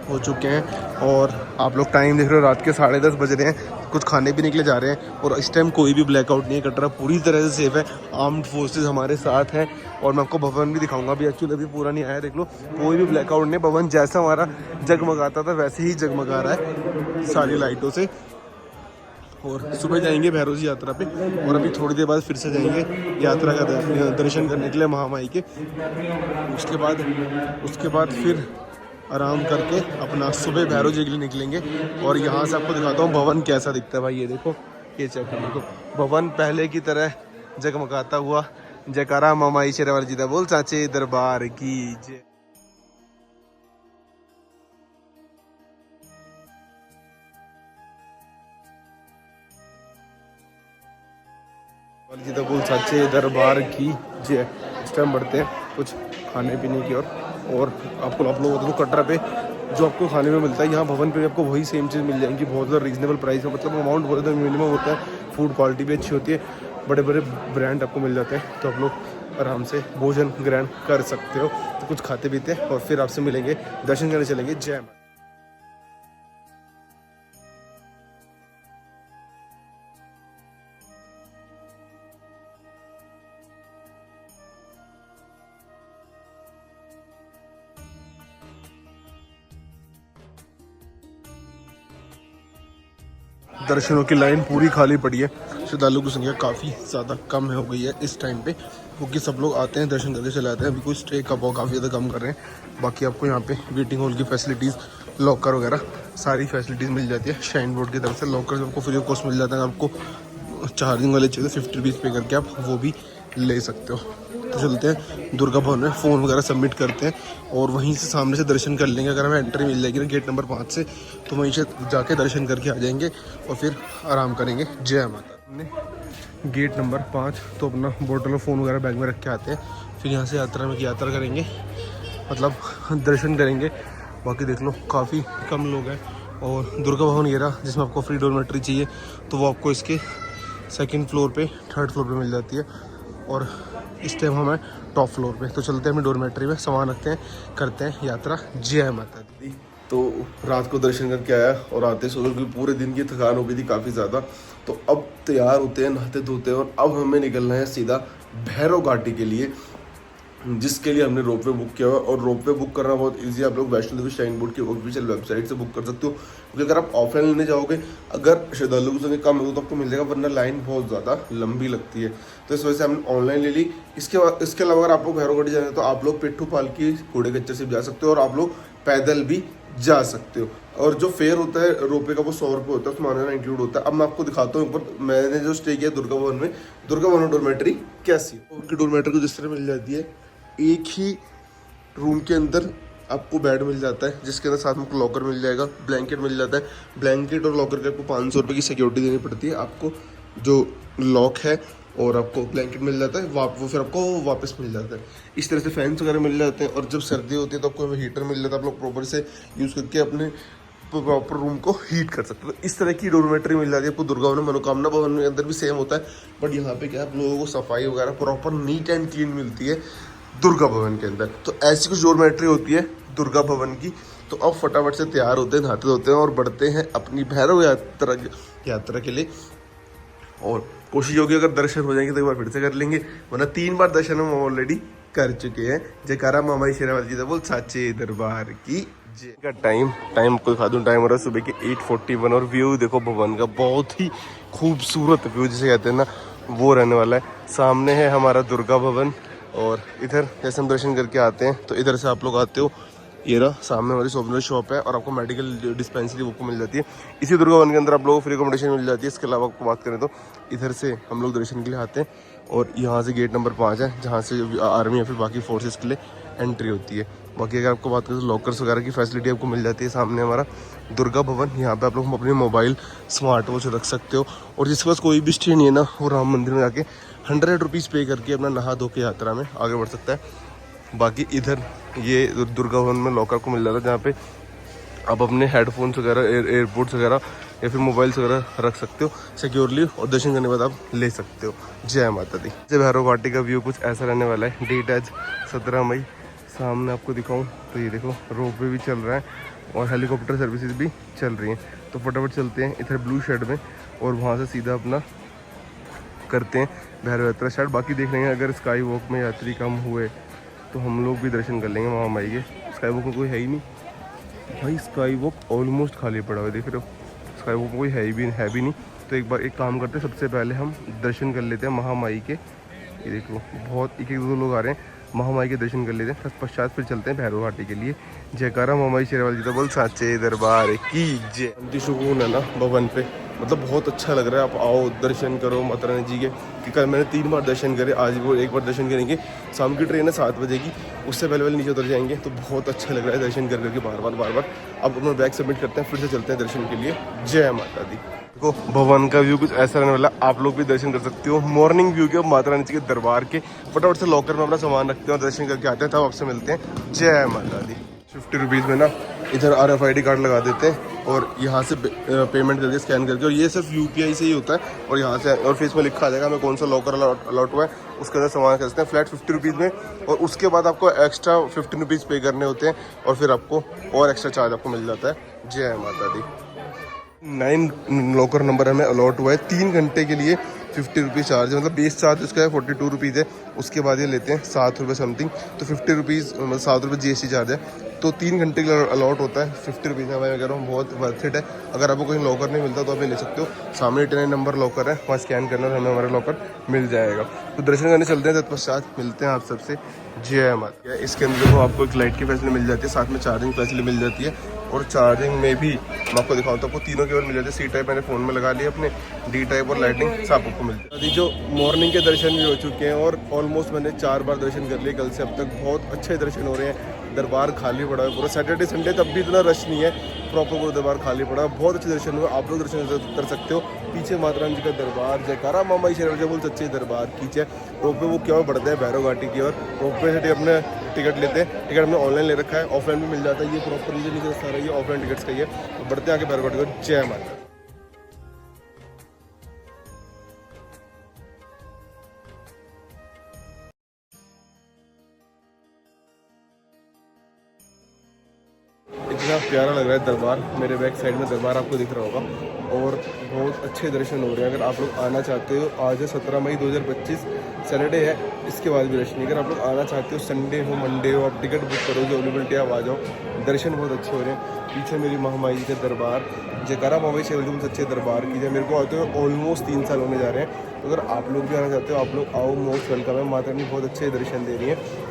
हो चुके हैं और आप लोग टाइम देख रहे हो, रात के 10:30 बज रहे हैं। कुछ खाने पीने के लिए जा रहे हैं, और इस टाइम कोई भी ब्लैकआउट नहीं है। कटरा पूरी तरह से सेफ है। आर्म्ड फोर्सेस हमारे साथ हैं, और मैं आपको भवन भी दिखाऊंगा। अभी एक्चुअली अभी पूरा नहीं आया, देख लो, कोई भी ब्लैकआउट नहीं। भवन जैसा हमारा जगमगाता था वैसे ही जगमगा रहा है सारी लाइटों से। और सुबह जाएंगे भैरव जी यात्रा पे, और अभी थोड़ी देर बाद फिर से जाएंगे यात्रा का दर्शन करने के लिए महामाई के। उसके बाद फिर आराम करके अपना सुबह भैरव जी के लिए निकलेंगे। और यहाँ से आपको दिखाता हूँ भवन कैसा दिखता है भाई। ये देखो, ये चेक कर देखो, भवन पहले की तरह जगमगाता हुआ। जयकारा मामा शेरावाली जी दा बोल साचे दरबार की जय। जी दा बोल साचे दरबार की जय। इस टाइम बढ़ते हैं कुछ खाने पीने की और आपको आप लोग देखो कटरा पे जो आपको खाने में मिलता है, यहाँ भवन पे आपको वही सेम चीज़ मिल जाएगी बहुत ज़्यादा रीजनेबल प्राइस में। मतलब अमाउंट बहुत ज़्यादा मिनिमम होता है, फूड क्वालिटी भी अच्छी होती है, बड़े बड़े ब्रांड आपको मिल जाते हैं। तो आप लोग आराम से भोजन ग्रहण कर सकते हो। तो कुछ खाते पीते और फिर आपसे मिलेंगे, दर्शन करने चलेंगे। जय माता। दर्शनों की लाइन पूरी खाली पड़ी है। श्रद्धालुओं की संख्या काफ़ी ज़्यादा कम हो गई है इस टाइम पे, क्योंकि सब लोग आते हैं दर्शन करके चले आते हैं। अभी कोई स्टे का भाव काफ़ी ज़्यादा कम कर रहे हैं। बाकी आपको यहाँ पे वेटिंग हॉल की फैसिलिटीज़, लॉकर वगैरह सारी फैसिलिटीज़ मिल जाती है शाइन बोर्ड की तरफ से। लॉकर आपको फ्री ऑफ कॉस्ट मिल जाता है। आपको चार्जिंग वाले चाहिए 50 रुपीज़ पे करके आप वो भी ले सकते हो। तो चलते हैं दुर्गा भवन में, फ़ोन वगैरह सबमिट करते हैं और वहीं से सामने से दर्शन कर लेंगे। अगर हमें एंट्री मिल जाएगी ना गेट नंबर 5 से, तो वहीं से जाके दर्शन करके आ जाएंगे और फिर आराम करेंगे। जय माता। हमने गेट नंबर 5 तो अपना बोतल और फ़ोन वगैरह बैग में रख के आते हैं। फिर यहाँ से यात्रा करेंगे, मतलब दर्शन करेंगे। बाकी देख लो काफ़ी कम लोग हैं। और दुर्गा भवन ये रहा, जिसमें आपको फ्री डोरमेट्री चाहिए तो वो आपको इसके 2nd फ्लोर पे 3rd फ्लोर पे मिल जाती है। और इस टाइम हमें टॉप फ्लोर पे। तो चलते हैं अपनी डोरमेट्री में, सामान रखते हैं, करते हैं यात्रा। जय माता दी। तो रात को दर्शन करके आया और आते सुबह की पूरे दिन की थकान हो गई थी काफ़ी ज़्यादा। तो अब तैयार होते हैं, नहाते धोते हैं और अब हमें निकलना है सीधा भैरव घाटी के लिए, जिसके लिए हमने रोपवे बुक किया हुआ है। और रोपवे बुक करना बहुत इजी है। आप लोग वैष्णो देवी श्राइन बोर्ड की ऑफिशियल वेबसाइट से बुक कर सकते हो, क्योंकि अगर आप ऑफलाइन लेने जाओगे, अगर श्रद्धालुओं की संख्या कम हो तो आपको मिल जाएगा, वरना लाइन बहुत ज़्यादा लंबी लगती है। तो इस वजह से हमने ऑनलाइन ले ली। इसके अलावा अगर आप लोग भैरव घाटी जाना है तो आप लोग पिट्ठू पालकी घोड़े कच्चे से भी जा सकते हो और आप लोग पैदल भी जा सकते हो। और जो फेयर होता है रोपवे का वो 100 रुपये होता है, उसमें आना इंक्लूड होता है। अब मैं आपको दिखाता हूँ ऊपर मैंने जो स्टे किया दुर्गा भवन में, दुर्गा भवन डोरमेट्री कैसी है। उनकी डोरमेट्री को जिस तरह मिल जाती है, एक ही रूम के अंदर आपको बेड मिल जाता है, जिसके अंदर साथ में आपको लॉकर मिल जाएगा, ब्लैंकेट मिल जाता है। ब्लैंकेट और लॉकर के आपको 500 रुपये की सिक्योरिटी देनी पड़ती है। आपको जो लॉक है और आपको ब्लैंकेट मिल जाता है, वो फिर आपको वापस मिल जाता है। इस तरह से फैंस वगैरह मिल जाते हैं। और जब सर्दी होती है तो आपको हीटर मिल जाता है, आप लोग प्रॉपर से यूज़ करके अपने प्रॉपर रूम को हीट कर सकते हो। तो इस तरह की डोरमेट्री मिल जाती है आपको दुर्गा भवन। मनोकामना भवन में अंदर भी सेम होता है, बट यहाँ पे क्या है, आप लोगों को सफाई वगैरह प्रॉपर नीट एंड क्लीन मिलती है दुर्गा भवन के अंदर। तो ऐसी कुछ डोरमेट्री होती है दुर्गा भवन की। तो अब फटाफट से तैयार होते हैं, नहाते धोते हैं और बढ़ते हैं अपनी भैरव यात्रा के लिए। और कोशिश होगी अगर दर्शन हो जाएंगे तो एक बार फिर से कर लेंगे, वरना 3 बार दर्शन हम ऑलरेडी कर चुके हैं। जयकारा मामा शेरावाली जी दा बोल साचे दरबार की जय। का टाइम को दिखा दूँ, टाइम हो रहा है सुबह के 8:41 और व्यू देखो भवन का, बहुत ही खूबसूरत व्यू जिसे कहते हैं ना, वो रहने वाला है। सामने है हमारा दुर्गा भवन और इधर जैसे हम दर्शन करके आते हैं तो इधर से आप लोग आते हो, ये रहा सामने हमारी सोपनर शॉप है और आपको मेडिकल डिस्पेंसरी वो मिल जाती है। इसी दुर्गा भवन के अंदर आप लोगों को फ्री अकोमोडेशन मिल जाती है। इसके अलावा आपको बात करें तो इधर से हम लोग दर्शन के लिए आते हैं और यहाँ से गेट नंबर 5 है, जहाँ से आर्मी या फिर बाकी फोर्सेस के लिए एंट्री होती है। बाकी अगर आपको बात करें तो लॉकर्स वगैरह की फैसिलिटी आपको मिल जाती है। सामने हमारा दुर्गा भवन, यहाँ पे आप लोग अपने मोबाइल स्मार्ट वॉच रख सकते हो। और जिसके पास कोई भी स्टे नहीं है ना, वो राम मंदिर में जाके 100 रुपीज़ पे करके अपना नहा धो के यात्रा में आगे बढ़ सकता है। बाकी इधर ये दुर्गा भवन में लॉकर को मिल जाता है, जहाँ पे आप अपने हेडफोन्स वगैरह, एयरपोर्ट्स वगैरह या फिर मोबाइल्स वगैरह रख सकते हो सिक्योरली, और दर्शन करने के बाद आप ले सकते हो। जय माता दी। जय भैरव घाटी का व्यू कुछ ऐसा रहने वाला है। डेट आज 17 मई। सामने आपको दिखाऊं तो ये देखो रोपवे भी चल रहा है और हेलीकॉप्टर सर्विसेज भी चल रही हैं। तो फटाफट चलते हैं इधर ब्लू शेड में और वहाँ से सीधा अपना करते हैं भैरव यात्रा स्टार्ट। बाकी देख लेंगे अगर स्काई वॉक में यात्री कम हुए तो हम लोग भी दर्शन कर लेंगे वहाँ माई के। स्काई वॉक में कोई है ही नहीं भाई, स्काई वॉक ऑलमोस्ट खाली पड़ा हुआ है, देख रहे हो। स्काई वॉक में कोई है भी नहीं। तो एक बार एक काम करते हैं, सबसे पहले हम दर्शन कर लेते हैं महामाई के। ये देखो बहुत एक दो लोग आ रहे हैं, महामाई के दर्शन कर लेते हैं, तत्पश्चात फिर चलते हैं भैरव घाटी के लिए। जयकारा महामाई शेरावाली जी तो बोल साचे दरबार की जय। शांति सुकून है ना भवन पे, मतलब बहुत अच्छा लग रहा है। आप आओ दर्शन करो माता रानी जी के, कि कल मैंने 3 बार दर्शन करे, आज वो एक बार दर्शन करेंगे। शाम की ट्रेन है 7 बजे की, उससे पहले नीचे उतर जाएंगे, तो बहुत अच्छा लग रहा है दर्शन कर करके बार बार। अब अपना बैग सबमिट करते हैं, फिर से चलते हैं दर्शन के लिए। जय माता दी। देखो भवन का व्यू कुछ ऐसा रहने वाला, आप लोग भी दर्शन कर सकते हो। मॉर्निंग व्यू के माता रानी जी के दरबार के। फटाफट से लॉकर में अपना सामान रखते हैं और दर्शन करके आते हैं, तब आपसे मिलते हैं। जय माता दी। 50 रुपीज़ में ना इधर RFID कार्ड लगा देते हैं और यहाँ से पेमेंट करके स्कैन करके, और ये सिर्फ UPI से ही होता है। और यहाँ से और फेस में लिखा आ जाएगा हमें कौन सा लॉकर अलॉट हुआ है, उसके अंदर सामान कर सकते हैं फ्लैट 50 रुपीज़ में। और उसके बाद आपको एक्स्ट्रा 15 रुपीज़ पे करने होते हैं, और फिर आपको और एक्स्ट्रा चार्ज आपको मिल जाता है। जय माता दी। 9 लॉकर नंबर हमें अलॉट हुआ है 3 घंटे के लिए। 50 रुपीज़ चार्ज है, मतलब बेस चार्ज उसका है 42 रुपीज़ है। उसके बाद ये लेते हैं 7 रुपये समथिंग, तो 50 रुपीज़ मतलब 7 रुपये GST चार्ज है। तो 3 घंटे के लिए अलॉट होता है 50 रुपीज़ में। मैं कह रहा हूँ बहुत वर्थ इट है। अगर आपको कहीं लॉकर नहीं मिलता तो आप ये ले सकते हो। सामने 10 नंबर लॉकर है, वहाँ स्कैन करना और हमें हमारा लॉकर मिल जाएगा। तो दर्शन करने चलते हैं, तत्पश्चात मिलते हैं आप सबसे। जय माता। इसके अंदर देखो आपको एक लाइट की फैसिलिटी मिल जाती है, साथ में चार्जिंग फैसिलिटी मिल जाती है। और चार्जिंग में भी मैं आपको दिखाऊँ तो आपको तीनों केवल मिल जाते हैं। C टाइप मैंने फ़ोन में लगा लिया अपने, D टाइप और लाइटिंग सब आपको मिलती है। अभी जो मॉर्निंग के दर्शन भी हो चुके हैं और ऑलमोस्ट मैंने 4 बार दर्शन कर लिए कल से अब तक। बहुत अच्छे दर्शन हो रहे हैं। दरबार खाली पड़ा है पूरा, सैटरडे संडे तब भी इतना रश नहीं है, प्रॉपर पूरा दरबार खाली पड़ा है। बहुत अच्छे दर्शन हुए, आप लोग दर्शन कर सकते हो। पीछे माता रानी जी का दरबार, जयकारा महामाई शेरावाली बोल सच्चे दरबार कीजिए। रोपवे वो क्या बढ़ता है भैरव घाटी की ओर। रोपवे से अपने टिकट लेते हैं, टिकट हमने ऑनलाइन ले रखा है, ऑफलाइन भी मिल जाता है। ये प्रॉपर नीचे सारा ये ऑफलाइन टिकट्स का ही है। तो बढ़ते हैं आगे भैरव घाटी को। जय माता। इतना प्यारा लग रहा है दरबार। मेरे बैक साइड में दरबार आपको दिख रहा होगा और बहुत अच्छे दर्शन हो रहे हैं। अगर आप लोग आना चाहते हो, आज है 17 मई 2025, सैटरडे है, इसके बाद भी रश नहीं। अगर आप लोग आना चाहते हो, संडे हो मंडे हो, आप टिकट बुक करो, जो अवेलेबिलिटी आप आ जाओ। दर्शन बहुत अच्छे हो रहे हैं। पीछे मेरी महामाई जी का दरबार, जयकारा महामाई शेरावाली जी सच्चे दरबार की। मेरे को आते हुए ऑलमोस्ट 3 साल होने जा रहे हैं। तो अगर आप लोग भी आना चाहते हो, आप लोग आओ, मोस्ट वेलकम है। माता रानी बहुत अच्छे दर्शन दे रही है।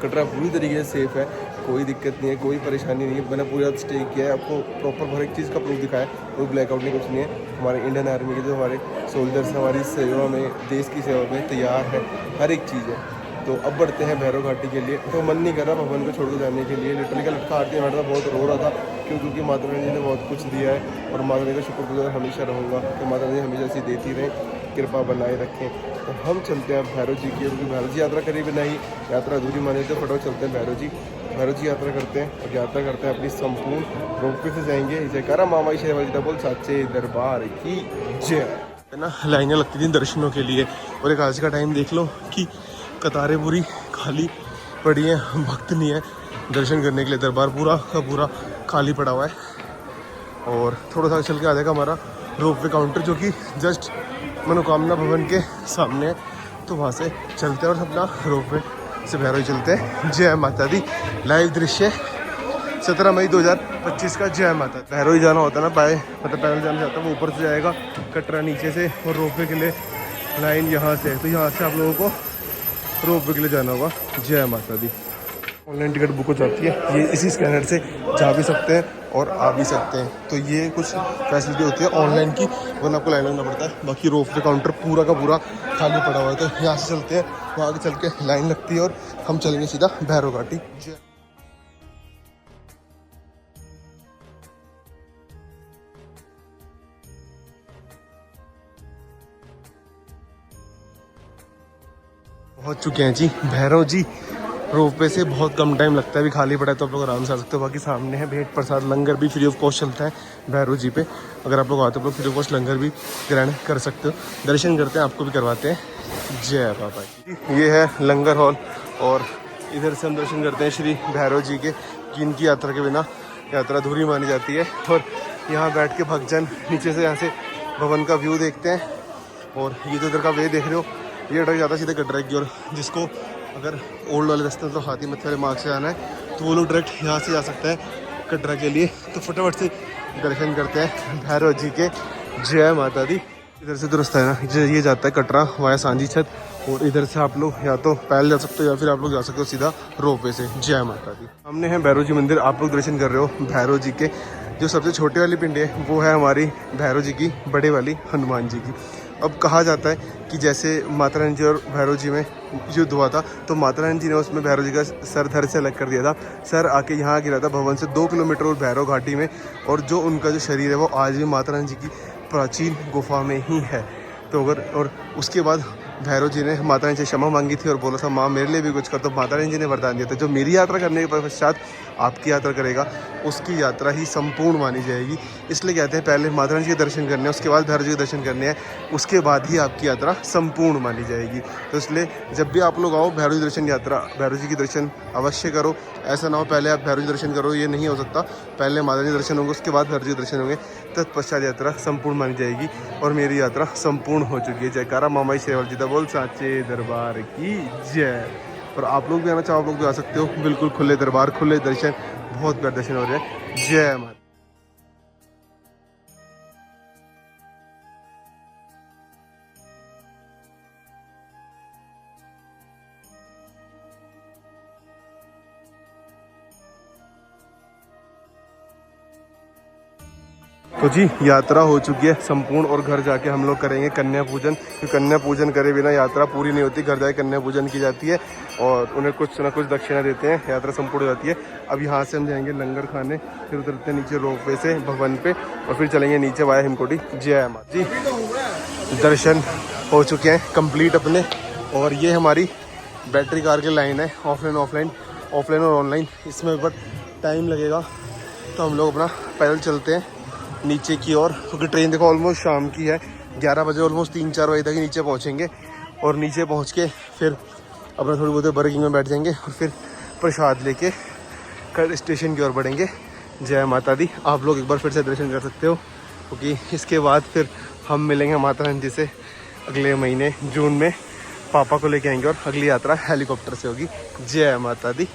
कटरा पूरी तरीके से सेफ़ है, कोई दिक्कत नहीं है, कोई परेशानी नहीं है। मैंने पूरा स्टे किया है, आपको प्रॉपर हर एक चीज़ का प्रूफ दिखाया है। कोई ब्लैकआउट नहीं, कुछ नहीं है। हमारे इंडियन आर्मी के जो हमारे सोल्जर्स हमारी सेवा में, देश की सेवा में तैयार है, हर एक चीज़ है। तो अब बढ़ते हैं भैरव घाटी के लिए। तो मन नहीं कर रहा भवन को छोड़ कर जाने के लिए। लिटरली का लटका आरती में बैठा था, बहुत रो रहा था, क्योंकि माता रानी जी ने बहुत कुछ दिया है। और माता रानी का शुक्रगुजार हमेशा रहूँगा कि माता रानी हमेशा ऐसी देती रहें, कृपा बनाए रखें। तो हम चलते हैं भैरव जी की, क्योंकि भैरव जी यात्रा करी भी नहीं, यात्रा अधूरी माने, तो फटाफट चलते हैं भैरव जी यात्रा करते हैं। और यात्रा करते हैं अपनी संपूर्ण रोपवे से जाएंगे। जयकारा महामाई शेरावाली जी बोल साचे दरबार की जय। है ना, लाइनें लगती थी दर्शनों के लिए, और एक आज का टाइम देख लो कि कतारें पूरी खाली पड़ी हैं, भक्त नहीं है दर्शन करने के लिए। दरबार पूरा का पूरा खाली पड़ा हुआ है। और थोड़ा सा चल के आ जाएगा हमारा रोपवे काउंटर, जो कि जस्ट मनोकामना भवन के सामने है। तो वहाँ से चलते हैं और अपना रोपवे से भैरव चलते हैं। जय माता दी। लाइव दृश्य 17 मई 2025 का। जय माता। भैरव ही जाना होता है ना, बाय मतलब पैदल जाना चाहता है वो ऊपर से जाएगा, कटरा नीचे से, और रोपवे के लिए लाइन यहाँ से है। तो यहाँ से आप लोगों को रोपवे के लिए जाना होगा। जय माता दी। ऑनलाइन टिकट बुक हो जाती है, ये इसी स्कैनर से जा भी सकते हैं और आ भी सकते हैं। तो ये कुछ फैसिलिटी होती है ऑनलाइन की, वरना आपको लाइन लगना पड़ता है। बाकी रोपवे काउंटर पूरा का पूरा खाली पड़ा हुआ है। तो यहाँ से चलते हैं, वहाँ आगे चल के लाइन लगती है और हम चलेंगे सीधा भैरव घाटी। पहुँच चुके हैं जी भैरव जी। रोपवे से बहुत कम टाइम लगता है, अभी खाली पड़ा है, तो आप लोग आराम से आ सकते हो। बाकी सामने है भेंट प्रसाद, लंगर भी फ्री ऑफ कॉस्ट चलता है भैरव जी पे। अगर आप लोग आते हो, फ्री ऑफ कॉस्ट लंगर भी ग्रहण कर सकते हो। दर्शन करते हैं, आपको भी करवाते हैं। जय बाबा जी। ये है लंगर हॉल, और इधर से हम दर्शन करते हैं श्री भैरव जी के, जिनकी यात्रा के बिना यात्रा अधूरी मानी जाती है। और यहाँ बैठ के भक्तजन नीचे से यहाँ से भवन का व्यू देखते हैं। और ये जो इधर का वे देख रहे हो, ये अटक जाता है सीधे कटरा की ओर। जिसको अगर ओल्ड वाले रास्ते तो हाथी मत्थे वाले मार्ग से आना है, तो वो लोग डायरेक्ट यहाँ से जा सकते हैं कटरा के लिए। तो फटाफट से दर्शन करते हैं भैरव जी के। जय माता दी। इधर से तो रास्ता है ना, ये जाता है कटरा वाया सांझी छत, और इधर से आप लोग या तो पैदल जा सकते हो या फिर आप लोग जा सकते हो सीधा रोपवे से। जय माता दी। हमने हैं भैरव जी मंदिर, आप लोग दर्शन कर रहे हो भैरव जी के। जो सबसे छोटी वाली पिंडी है वो है हमारी भैरव जी की, बड़े वाली हनुमान जी की। अब कहा जाता है कि जैसे माता रानी जी और भैरव जी में युद्ध हुआ था, तो माता रानी जी ने उसमें भैरव जी का सर धड़ से अलग कर दिया था। सर आके यहाँ गिरा था भवन से 2 किलोमीटर और भैरव घाटी में, और जो उनका जो शरीर है वो आज भी माता रानी जी की प्राचीन गुफा में ही है। तो अगर और उसके बाद भैरव जी ने माता रानी से क्षमा मांगी थी और बोला था माँ मेरे लिए भी कुछ कर, तो माता रानी जी ने वरदान दिया था जो मेरी यात्रा करने के पश्चात आपकी यात्रा करेगा उसकी यात्रा ही संपूर्ण मानी जाएगी। इसलिए कहते हैं पहले माता रानी जी के दर्शन करने हैं, उसके बाद भैरव जी के दर्शन करने हैं, उसके बाद ही आपकी यात्रा संपूर्ण मानी जाएगी। तो इसलिए जब भी आप लोग आओ भैरव जी दर्शन यात्रा, भैरव जी की दर्शन अवश्य करो। ऐसा ना हो पहले आप भैरव जी दर्शन करो, ये नहीं हो सकता। पहले माता जी दर्शन होंगे, उसके बाद भैरव जी दर्शन होंगे, तत्पश्चात यात्रा संपूर्ण मानी जाएगी। और मेरी यात्रा संपूर्ण हो चुकी है। जयकारा मामा शेरवाल जी दा बोल साचे दरबार की जय। और आप लोग भी आना चाहो, आप लोग भी आ सकते हो। बिल्कुल खुले दरबार, खुले दर्शन, बहुत प्यारे दर्शन हो रहे हैं। जय माता। तो जी यात्रा हो चुकी है संपूर्ण, और घर जाके हम लोग करेंगे कन्या पूजन। क्योंकि कन्या पूजन करे बिना यात्रा पूरी नहीं होती। घर जाके कन्या पूजन की जाती है और उन्हें कुछ ना कुछ दक्षिणा देते हैं, यात्रा संपूर्ण हो जाती है। अब यहाँ से हम जाएंगे लंगर खाने, फिर उतरते हैं नीचे रोपवे से भवन पे, और फिर चलेंगे नीचे वाया हिमकोटी। जय माता जी। दर्शन हो चुके हैं कंप्लीट अपने, और ये हमारी बैटरी कार की लाइन है, ऑफलाइन और ऑनलाइन। इसमें ऊपर टाइम लगेगा, तो हम लोग अपना पैदल चलते हैं नीचे की ओर, क्योंकि ट्रेन देखो ऑलमोस्ट शाम की है। 11 बजे ऑलमोस्ट 3-4 बजे तक ही नीचे पहुंचेंगे, और नीचे पहुंच के फिर अपना थोड़ी बहुत बर्गिंग में बैठ जाएंगे, और फिर प्रसाद लेके कर स्टेशन की ओर बढ़ेंगे। जय माता दी। आप लोग एक बार फिर से दर्शन कर सकते हो, क्योंकि इसके बाद फिर हम मिलेंगे माता रानी जी से अगले महीने जून में। पापा को लेके आएंगे और अगली यात्रा हेलीकॉप्टर से होगी। जय माता दी।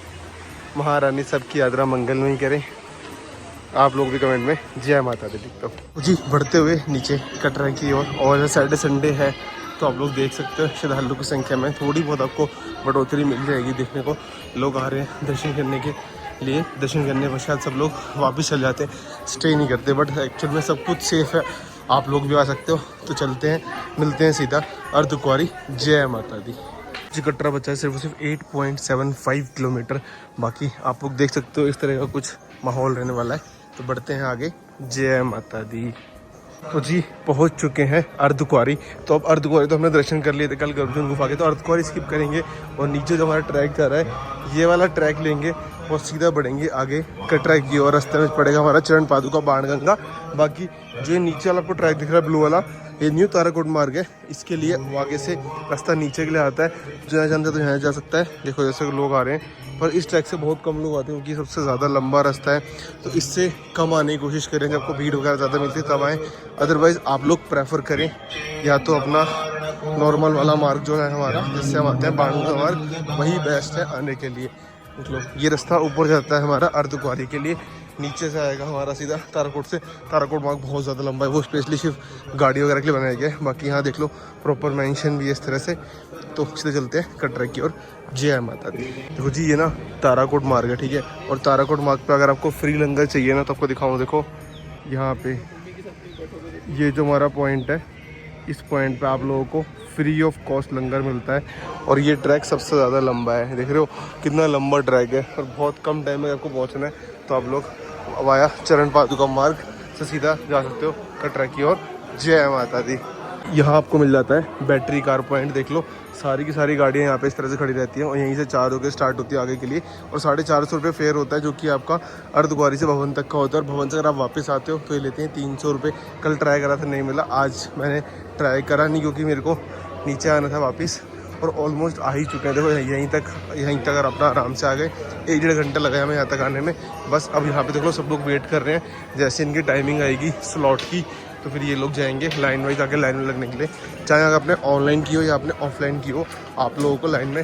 महारानी सबकी यात्रा मंगलमय करें। आप लोग भी कमेंट में जय माता दी लिखते हो जी। बढ़ते हुए नीचे कटरा की ओर, और सैटरडे संडे है तो आप लोग देख सकते हो श्रद्धालु की संख्या में थोड़ी बहुत आपको बढ़ोतरी मिल जाएगी। देखने को लोग आ रहे हैं दर्शन करने के लिए। दर्शन करने के पश्चात सब लोग वापस चले जाते हैं, स्टे नहीं करते। बट एक्चुअल में सब कुछ सेफ है, आप लोग भी आ सकते हो। तो चलते हैं, मिलते हैं सीधा अर्धकुंवारी। जय माता दी जी। कटरा बचा है सिर्फ 8.75 किलोमीटर। बाकी आप लोग देख सकते हो इस तरह का कुछ माहौल रहने वाला है। तो बढ़ते हैं आगे। जय माता दी। तो जी पहुंच चुके हैं अर्धकुंवारी। तो अब अर्धकुंवारी तो हमने दर्शन कर लिए थे कल गर्भजन गुफा के, तो अर्धकुंवारी स्किप करेंगे और नीचे जो हमारा ट्रैक जा रहा है ये वाला ट्रैक लेंगे और सीधा बढ़ेंगे आगे कटरा की। और रास्ते में पड़ेगा हमारा चरण पादुका बाणगंगा। बाकी जो ये नीचे वाला आपको ट्रैक दिख रहा है ब्लू वाला, ये न्यू ताराकोट मार्ग है। इसके लिए आगे से रास्ता नीचे के लिए आता है, जो जानते तो यहाँ जा सकता है। देखो जैसे लोग आ रहे हैं, पर इस ट्रैक से बहुत कम लोग आते हैं क्योंकि सबसे ज़्यादा लंबा रास्ता है। तो इससे कम आने की कोशिश करें, जब आपको भीड़ वगैरह ज़्यादा मिलती है तब आएँ। अदरवाइज़ आप लोग प्रेफर करें या तो अपना नॉर्मल वाला मार्ग जो है हमारा, जिससे हम आते हैं बाणगंगा मार्ग, वही बेस्ट है आने के लिए। मतलब ये रास्ता ऊपर जाता है हमारा अर्धकुंवारी के लिए, नीचे से आएगा हमारा सीधा ताराकोट से। ताराकोट मार्ग बहुत ज़्यादा लंबा है, वो स्पेशली सिर्फ गाड़ी वगैरह के लिए बनाया गया है। बाकी यहाँ देख लो प्रॉपर मेंशन भी है इस तरह से। तो सीधे चलते हैं कटरा की ओर। जय माता दी। देखो जी ये ना ताराकोट मार्ग है, ठीक है। और ताराकोट मार्ग पे अगर आपको फ्री लंगर चाहिए ना तो आपको दिखाऊँ, देखो यहाँ पे ये जो हमारा पॉइंट है, इस पॉइंट पे आप लोगों को फ्री ऑफ कॉस्ट लंगर मिलता है। और ये ट्रैक सबसे ज़्यादा लंबा है, देख रहे हो कितना लंबा ट्रैक है। और बहुत कम टाइम में आपको पहुंचना है, तो आप लोग वाया चरण पादुका मार्ग से सीधा जा सकते हो कटरा की ओर। जय माता दी। यहाँ आपको मिल जाता है बैटरी कार पॉइंट। देख लो सारी की सारी गाड़ियाँ यहाँ पे इस तरह से खड़ी रहती हैं, और यहीं से 4 होकर स्टार्ट होती है आगे के लिए। और 450 रुपये फेयर होता है, जो कि आपका अर्धकुंवारी से भवन तक का होता है। और भवन से अगर आप वापस आते हो तो ये लेते हैं 300 रुपये। कल ट्राई करा था, नहीं मिला। आज मैंने ट्राई करा नहीं, क्योंकि मेरे को नीचे आना था वापस, और ऑलमोस्ट आ ही चुके हैं। देखो यहीं तक अगर अपना आराम से आ गए, 1-1.5 घंटा लगा हमें यहाँ तक आने में। बस अब यहाँ पे देखो सब लोग वेट कर रहे हैं, जैसे इनकी टाइमिंग आएगी स्लॉट की तो फिर ये लोग जाएंगे लाइन वाइज आके लाइन में लगने के लिए। चाहे अगर आपने ऑनलाइन की हो या आपने ऑफलाइन की हो, आप लोगों को लाइन में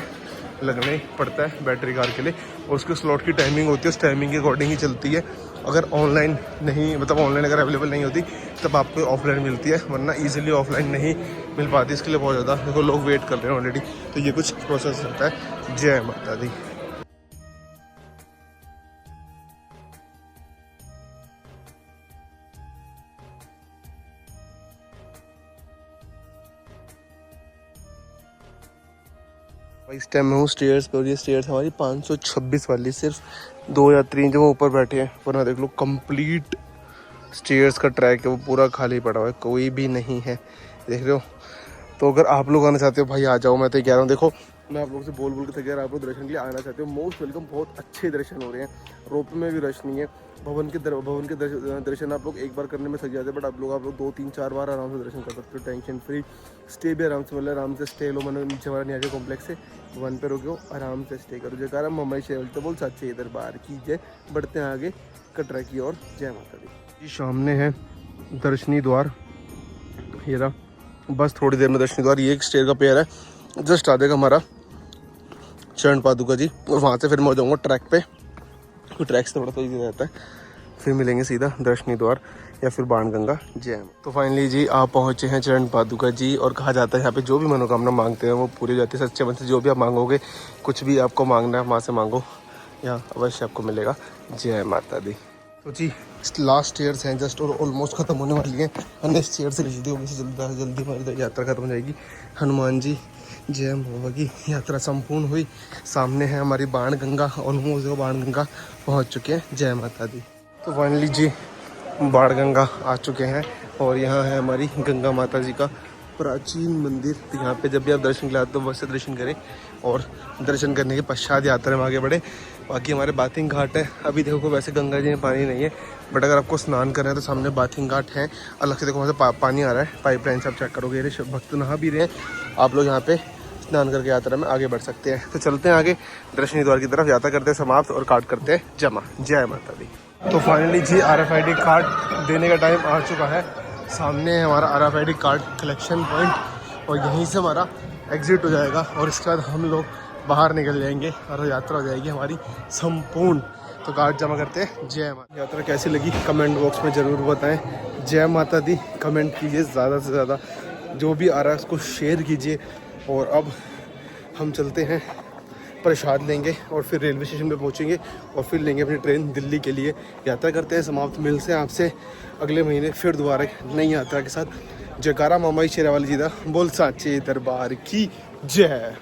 लगना ही पड़ता है बैटरी कार के लिए, और उसके स्लॉट की टाइमिंग होती है, उस टाइमिंग के अकॉर्डिंग ही चलती है। अगर ऑनलाइन नहीं, मतलब ऑनलाइन अगर अवेलेबल नहीं होती तब आपको ऑफलाइन मिलती है, वरना ईजिली ऑफलाइन नहीं मिल पाती। इसके लिए बहुत ज़्यादा देखो लोग वेट कर रहे हैं ऑलरेडी, तो ये कुछ प्रोसेस रहता है। जय माता दी। इस टाइम मैं हूँ स्टेयर्स पे, और ये स्टेयर्स हमारी 526 वाली, सिर्फ 2 यात्री जो वो ऊपर बैठे हैं, वरना देख लो कंप्लीट स्टेयर्स का ट्रैक है वो पूरा खाली पड़ा हुआ है, कोई भी नहीं है, देख रहे हो। तो अगर आप लोग आना चाहते हो भाई आ जाओ, मैं तो कह रहा हूँ। देखो मैं आप लोगों से बोल के थक गया, आप लोग दर्शन के लिए आना चाहते हो, मोस्ट वेलकम। बहुत अच्छे दर्शन हो रहे हैं, रोप में भी रश नहीं है। भवन के दर्शन आप लोग एक बार करने में थक जाते हैं, बट आप लोग 2, 3, 4 बार आराम से दर्शन कर सकते हो, टेंशन फ्री। स्टे भी आराम से, मतलब आराम से स्टे लो। मैंने नीचे हमारा न्याय कॉम्प्लेक्स है, वन पे रुके हो, आराम से स्टे करो। जयकारा मम्मा शेवल तो बोल सच्चे दरबार की जय। बढ़ते हैं आगे कटरा की ओर। जय माता दी। सामने है दर्शनी द्वार, ये रहा, बस थोड़ी देर में दर्शनी द्वार। ये एक स्टेयर का पेयर है, जस्ट आ जाएगा हमारा चरण पादुका जी, और वहाँ से फिर मैं हो जाऊँगा ट्रैक पे, तो ट्रैक से थोड़ा सा ईजी रहता है। फिर मिलेंगे सीधा दर्शनी द्वार या फिर बाणगंगा। जय। तो फाइनली जी आप पहुँचे हैं चरण पादुका जी, और कहा जाता है यहाँ पे जो भी मनोकामना मांगते हैं वो पूरी हो जाती है। सच्चे मन से जो भी आप मांगोगे, कुछ भी आपको मांगना है वहाँ से मांगो, यहाँ अवश्य आपको मिलेगा। जय माता दी। तो जी लास्ट स्टेयर्स हैं जस्ट, और ऑलमोस्ट खत्म होने वाली हैं। अन्य स्टेयर से जल्दी होगी, जल्दी हमारी यात्रा खत्म हो जाएगी। हनुमान जी जय बाबा की यात्रा संपूर्ण हुई। सामने है हमारी बाणगंगा, ऑलमोस्ट बाणगंगा पहुंच चुके हैं। जय माता दी। तो फाइनली जी बाणगंगा आ चुके हैं, और यहाँ है हमारी गंगा माता जी का प्राचीन मंदिर। तो यहाँ पे जब भी आप दर्शन के लिए आते हो वैसे दर्शन करें, और दर्शन करने के पश्चात यात्रा में आगे बढ़े। बाकी हमारे बाथिंग घाट है, अभी देखो वैसे गंगा जी में पानी नहीं है, बट अगर आपको स्नान करना है तो सामने बाथिंग घाट है अलग से। देखो वहाँ से पानी आ रहा है, पाइपलाइन से आप चेक करोगे, ये भक्त नहा भी रहे हैं। आप लोग यहाँ पे स्नान करके यात्रा में आगे बढ़ सकते हैं। तो चलते हैं आगे दर्शनी द्वार की तरफ, यात्रा करते हैं समाप्त और कार्ड करते हैं जमा। जय माता दी। तो फाइनली जी RFID कार्ड देने का टाइम आ चुका है। सामने है हमारा RFID कार्ड कलेक्शन पॉइंट, और यहीं से हमारा एग्जिट हो जाएगा, और इसके बाद हम लोग बाहर निकल जाएंगे और यात्रा हो जाएगी हमारी संपूर्ण। तो कार्ड जमा करते हैं। जय माता। यात्रा कैसी लगी कमेंट बॉक्स में ज़रूर बताएं। जय माता दी कमेंट कीजिए ज़्यादा से ज़्यादा, जो भी आ रहा है उसको शेयर कीजिए। और अब हम चलते हैं, प्रसाद लेंगे और फिर रेलवे स्टेशन पे पहुंचेंगे, और फिर लेंगे अपनी ट्रेन दिल्ली के लिए। यात्रा करते हैं समाप्त। मिलते हैं आपसे अगले महीने फिर दोबारा एक नई यात्रा के साथ। जयकारा मामा शेरावाली जी दा बोल साचे दरबार की जय।